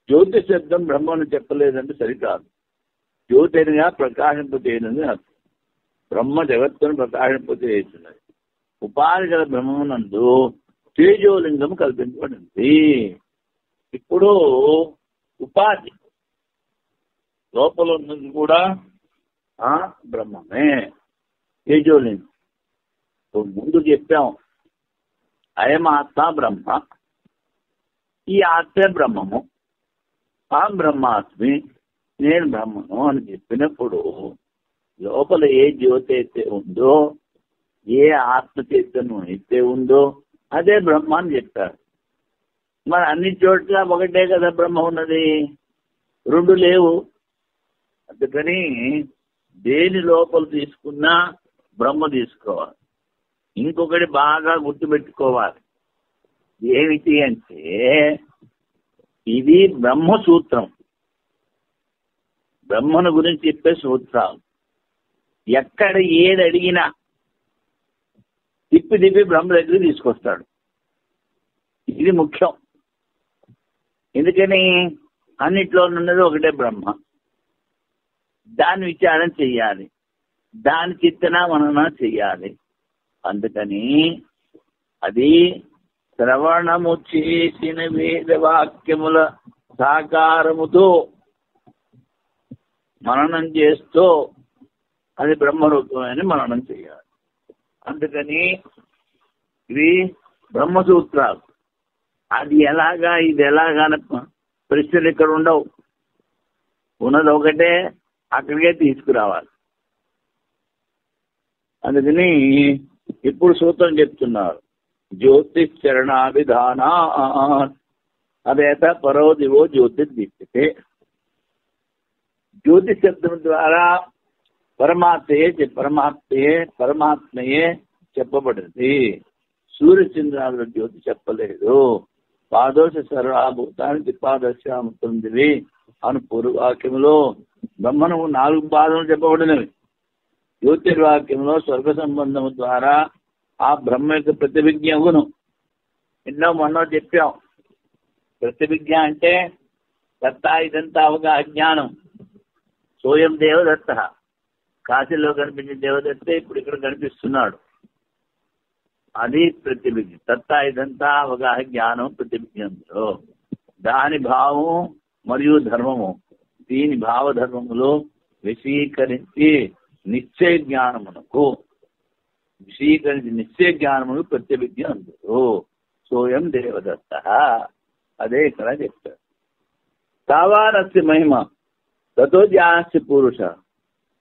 జ్యోతి శబ్దం బ్రహ్మను చెప్పలేదంటే సరికాదు. జ్యోతినిగా ప్రకాశింపచేయనని అర్థం. బ్రహ్మ జగత్తును ప్రకాశింపచేస్తున్నది. ఉపాధి గల బ్రహ్మమునందు తేజోలింగం కల్పించబడింది. ఇప్పుడు ఉపాధి లోపల ఉన్నది కూడా బ్రహ్మమే, తేజోలింగం. ముందు చెప్పాం, అయమాత్మ బ్రహ్మ, ఈ ఆత్మే బ్రహ్మము, ఆ బ్రహ్మాస్మి, నేను బ్రహ్మను అని చెప్పినప్పుడు లోపల ఏ జ్యోతి అయితే ఉందో, ఏ ఆత్మ చైతన్యం అయితే ఉందో అదే బ్రహ్మ అని చెప్పారు. మరి అన్ని చోట్ల ఒకటే కదా బ్రహ్మ ఉన్నది, రెండు లేవు. అందుకని దేని లోపల తీసుకున్నా బ్రహ్మ తీసుకోవాలి. ఇంకొకటి బాగా గుర్తుపెట్టుకోవాలి, ఏమిటి అంటే ఇది బ్రహ్మసూత్రం, బ్రహ్మను గురించి చెప్పే సూత్రాలు. ఎక్కడ ఏది అడిగినా తిప్పి తిప్పి బ్రహ్మ దగ్గర తీసుకొస్తాడు. ఇది ముఖ్యం. ఎందుకని అన్నిట్లో ఉన్నది ఒకటే బ్రహ్మ, దాని విచారం చెయ్యాలి, దాని చింతన మనన చెయ్యాలి. అందుకని అది శ్రవణము చేసిన వేదవాక్యముల సాకారముతో మననం చేస్తూ అది బ్రహ్మరూపమని మననం చేయాలి. అందుకని ఇవి బ్రహ్మసూత్రాలు. అది ఎలాగా ఇది ఎలాగాన ప్రశ్నలు ఇక్కడ ఉండవు, ఉన్నది ఒకటే, అక్కడికే తీసుకురావాలి. అందుకని ఇప్పుడు సూత్రం చెప్తున్నారు, జ్యోతిశ్చరణాభిధానా అదేత పరో దివో జ్యోతిర్దీప్యతే. జ్యోతి శబ్దం ద్వారా పరమాత్మయే చెప్పబడింది. సూర్యచంద్రాల జ్యోతి చెప్పలేదు. పాదోష సర్వభూతాన్ని దిపాదశ్యాముతుంది అను పూర్వవాక్యంలో బ్రహ్మను 4 పాదములు చెప్పబడినవి. జ్యోతిర్వాక్యంలో స్వర్గ సంబంధము ద్వారా ఆ బ్రహ్మ యొక్క ప్రతిభిజ్ఞ అగును. మొన్నో చెప్పాం. ప్రతిభిజ్ఞ అంటే దత్తా ఇదంతా అవగాహ జ్ఞానం. సోయం దేవదత్త, కాశీలో కనిపించిన దేవదత్తే ఇప్పుడు ఇక్కడ కనిపిస్తున్నాడు. అది ప్రతిభిజ్ఞ. దత్తా ఇదంతా అవగాహ జ్ఞానం ప్రతిభిజ్ఞంలో దాని భావం మరియు ధర్మము, దీని భావధర్మములో విశీకరించి నిశ్చయ జ్ఞానమునకు నిశ్చయ జ్ఞానమును ప్రత్యభిజ్ఞ అందరు. సోయం దేవదత్త, అదే ఇక్కడ చెప్తారు. తావానస్య మహిమ తతో జ్ఞానస్య పురుష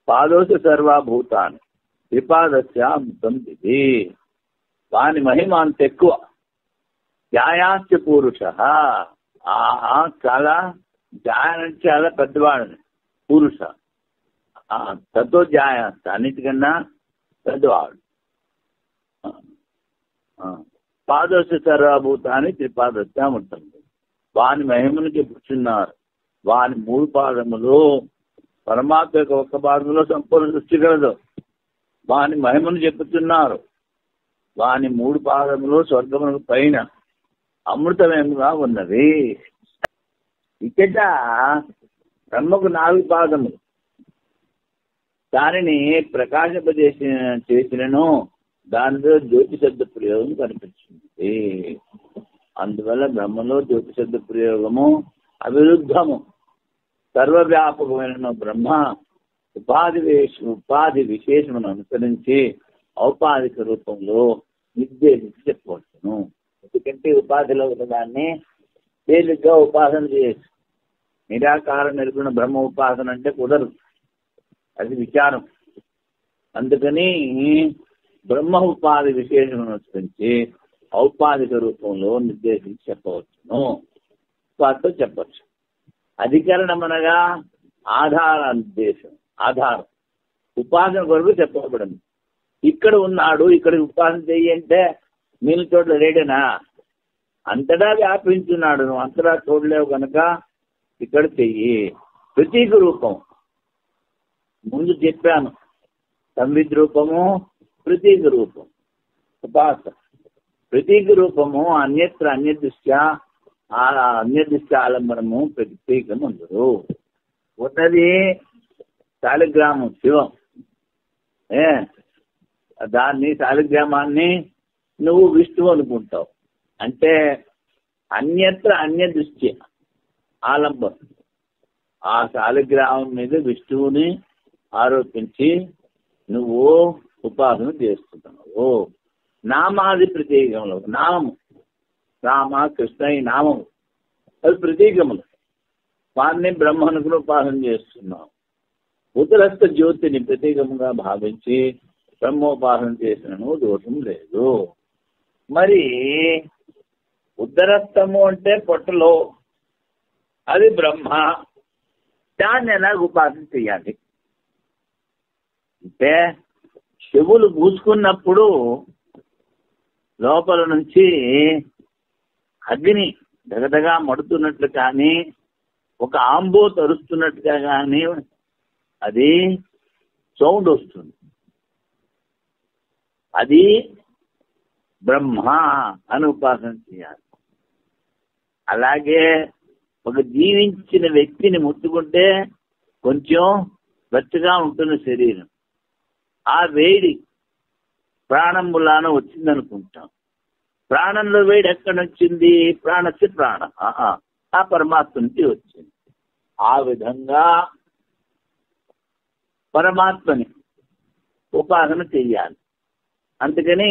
పాదోష సర్వభూతాన్ని త్రిపాదస్య అమృతం దిది. వాని మహిమ అంత ఎక్కువ. ధ్యాయాస్య పురుష, చాలా ధ్యానం చాలా పెద్దవాడని పురుష. తతో ధ్యాయాస్త, అన్నిటికన్నా పెద్దవాడు. పాదోష సర్వభూతాన్ని త్రిపాదస్య అమృతం. వాని మహిమను చెప్పుచున్నారు. వాని 3 పాదములు పరమాత్మ యొక్క 1 పాదములో సంపూర్ణ సృష్టి కలదు. వాని మహిమను చెప్పుతున్నారు. వాని 3 పాదములు స్వర్గమునకు పైన అమృతమేముగా ఉన్నది. ఇచ్చట బ్రహ్మకు 4 పాదములు, దానిని చేసినను దానిలో జ్యోతి శబ్ద ప్రయోగం కనిపించింది. అందువల్ల బ్రహ్మలో జ్యోతి శబ్ద ప్రయోగము అవిరుద్ధము. సర్వవ్యాపకమైన బ్రహ్మ ఉపాధి విశేషమును అనుసరించి ఔపాధిక రూపంలో నిర్దేశించి చెప్పవచ్చును. ఎందుకంటే ఉపాధిలో ఉన్నదాన్ని తేలిగ్గా ఉపాసన చేయొచ్చు. నిరాకార నిర్గుణ బ్రహ్మ ఉపాసన అంటే కుదరదు, అది విచారం. అందుకని బ్రహ్మ ఉపాధి విశేషమును అనుసరించి ఔపాధిక రూపంలో నిర్దేశించి చెప్పవచ్చును. వాటితో చెప్పచ్చు. అధికరణం అనగా ఆధార నిర్దేశం, ఆధారం. ఉపాసన కొరకు చెప్పబడింది. ఇక్కడ ఉన్నాడు, ఇక్కడ ఉపాసన చెయ్యి అంటే మిగిలిన చోట్ల లేడేనా? అంతటా వ్యాపించున్నాడు, నువ్వు అంతటా చూడలేవు కనుక ఇక్కడ చెయ్యి. ప్రతీక రూపం ముందు చెప్పాను. సంవిద్ రూపము, ప్రతీక రూపం. ఉపాసన ప్రతీక రూపము అన్యత్ర అన్యదృష్ట్యా ఆలంబనము ప్రతీకం అందరు ఉన్నది. శాలిగ్రామం శివం, దాన్ని శాలిగ్రామాన్ని నువ్వు విష్ణువు అనుకుంటావు. అంటే అన్యత్ర అన్యదృష్ట్య ఆలంబనం. ఆ శాలిగ్రామం మీద విష్ణువుని ఆరోపించి నువ్వు ఉపాసన చేస్తున్నావు. నామాది ప్రతీకములు, నామము రామ కృష్ణ ఈ నామము అది ప్రతీకములు. వారిని బ్రహ్మనుకుని ఉపాసన చేస్తున్నావు. ఉత్తరస్థ జ్యోతిని ప్రతీకముగా భావించి బ్రహ్మోపాసన చేసినను దోషం లేదు. మరి ఉదరస్థము అంటే పొట్టలో, అది బ్రహ్మ. దాన్ని ఎలాగ ఉపాసన చెయ్యాలి అంటే, చెవులు మూసుకున్నప్పుడు లోపల నుంచి అగ్ని దగదగా మడుతున్నట్లు కానీ, ఒక ఆంబో తరుస్తున్నట్టుగా కానీ అది సౌండ్ వస్తుంది. అది బ్రహ్మ అని ఉపాసన చేయాలి. అలాగే ఒక జీవించిన వ్యక్తిని ముట్టుకుంటే కొంచెం వెచ్చగా ఉంటుంది శరీరం. ఆ వేడి ప్రాణం మూలాన వచ్చిందనుకుంటాం. ప్రాణంలో వేడి ఎక్కడి వచ్చింది? ప్రాణస్య ప్రాణ, ఆ పరమాత్మ నుంచి వచ్చింది. ఆ విధంగా పరమాత్మని ఉపాసన చెయ్యాలి. అందుకని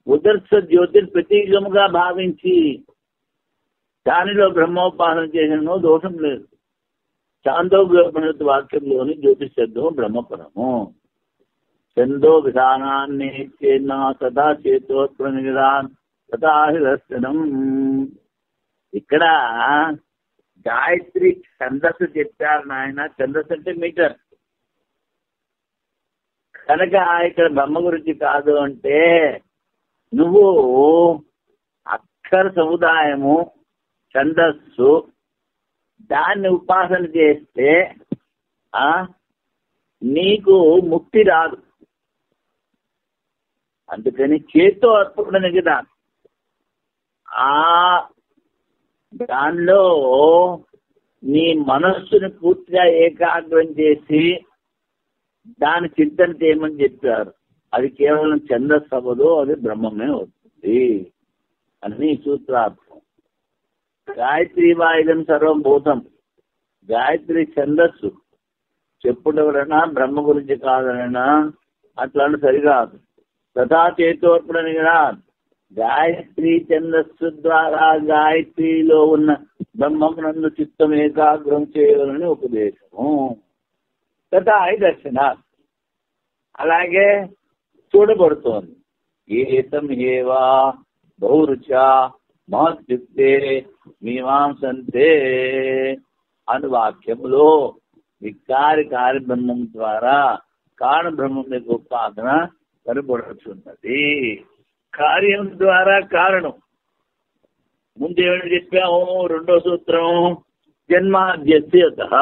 ఉదర్శ జ్యోతిర్ ప్రతీకముగా భావించి దానిలో బ్రహ్మోపాసన చేసిన దోషం లేదు. చాందోగ్యోపనిషత్తు వాక్యంలోని జ్యోతిష్ శబ్దము బ్రహ్మపరము. చందో విధానాన్ని చేన్న సదా చేతోత్ప్రణిరాన్ సదాహిదర్శనం. ఇక్కడ గాయత్రి ఛందస్సు చెప్పారు నాయన. ఛందస్సు అంటే మీటర్. కనుక ఇక్కడ బ్రహ్మ గురించి కాదు అంటే, నువ్వు అక్షర సముదాయము ఛందస్సు దాన్ని ఉపాసన చేస్తే నీకు ముక్తి రాదు. అందుకని చేత్తో అర్పణని కదా, ఆ దానిలో నీ మనస్సుని పూర్తిగా ఏకాగ్రం చేసి దాని చింతన చేయమని చెప్పారు. అది కేవలం ఛందస్సు అవ్వదు, అది బ్రహ్మమే అవుతుంది అని సూత్రార్థం. గాయత్రి వాయిదం సర్వం భూతం. గాయత్రి ఛందస్సు చెప్పుడెవరైనా బ్రహ్మ గురించి కాదనైనా అట్లాంటి సరికాదు. తథా చేతోర్పణని కదా, గాయత్రి ఛందస్సు ద్వారా గాయత్రిలో ఉన్న బ్రహ్మమునందు చిత్తం ఏకాగ్రం చేయాలని ఉపదేశము. తథా దర్శన అలాగే చూడబడుతోంది. ఏతం ఏవా బహురుచ మహత్యుక్తే మీమాంసంతే అను వాక్యములో వికారి కార్యబ్రహ్మం ద్వారా కారణ బ్రహ్మం యొక్క ఉపాసన కనబడుతున్నది. కార్యం ద్వారా కారణం. ముందు ఏమని చెప్పాము? రెండో సూత్రం జన్మాద్యస్యతః.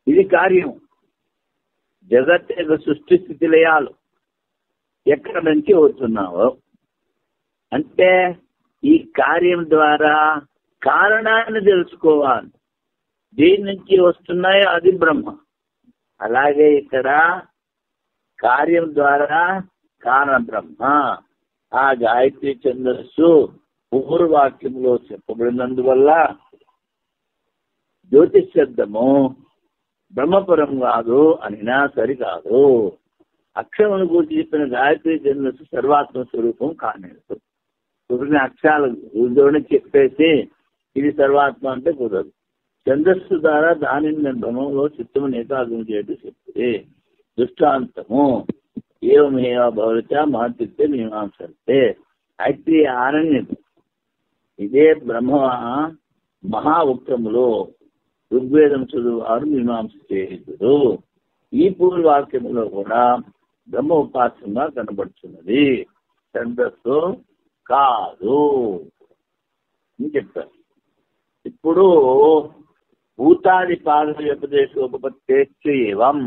ఇది కార్యం. జగత్ యొక్క సృష్టి స్థితి లయాలు ఎక్కడి నుంచి వస్తున్నావో అంటే ఈ కార్యం ద్వారా కారణాన్ని తెలుసుకోవాలి. దేని నుంచి వస్తున్నాయో అది బ్రహ్మ. అలాగే ఇక్కడ కార్యం ద్వారా కారణ బ్రహ్మ. ఆ గాయత్రి ఛందస్సు పూర్వవాక్యంలో చెప్పబడినందువల్ల జ్యోతిష్ శబ్దము బ్రహ్మపరం కాదు అనినా సరికాదు. అక్షరమును గురించి చెప్పిన గాయత్రి ఛందస్సు సర్వాత్మ స్వరూపం కానేదు. కొన్ని అక్షరాలు చెప్పేసి ఇది సర్వాత్మ అంటే కుదరదు. ఛందస్సు ద్వారా దానిని నేను బ్రహ్మంలో చిత్తమును ఏకాగ్రం చేయడం చెప్తే దృష్టాంతము ఏమేవ భవచ మహత్యుక్తే మీమాంసంతే. అయితే ఆరణ్యం ఇదే బ్రహ్మ మహా ఉక్తములో ఋగ్వేదం చదువువారు మీమాంస చేయుదురు. ఈ పూర్వవాక్యములో కూడా బ్రహ్మ ఉపాసనగా కనబడుతున్నది, ఛందస్సు కాదు అని చెప్పారు. ఇప్పుడు భూతాది పాద వ్యపదేశోపపత్తేశ్చ ఏవం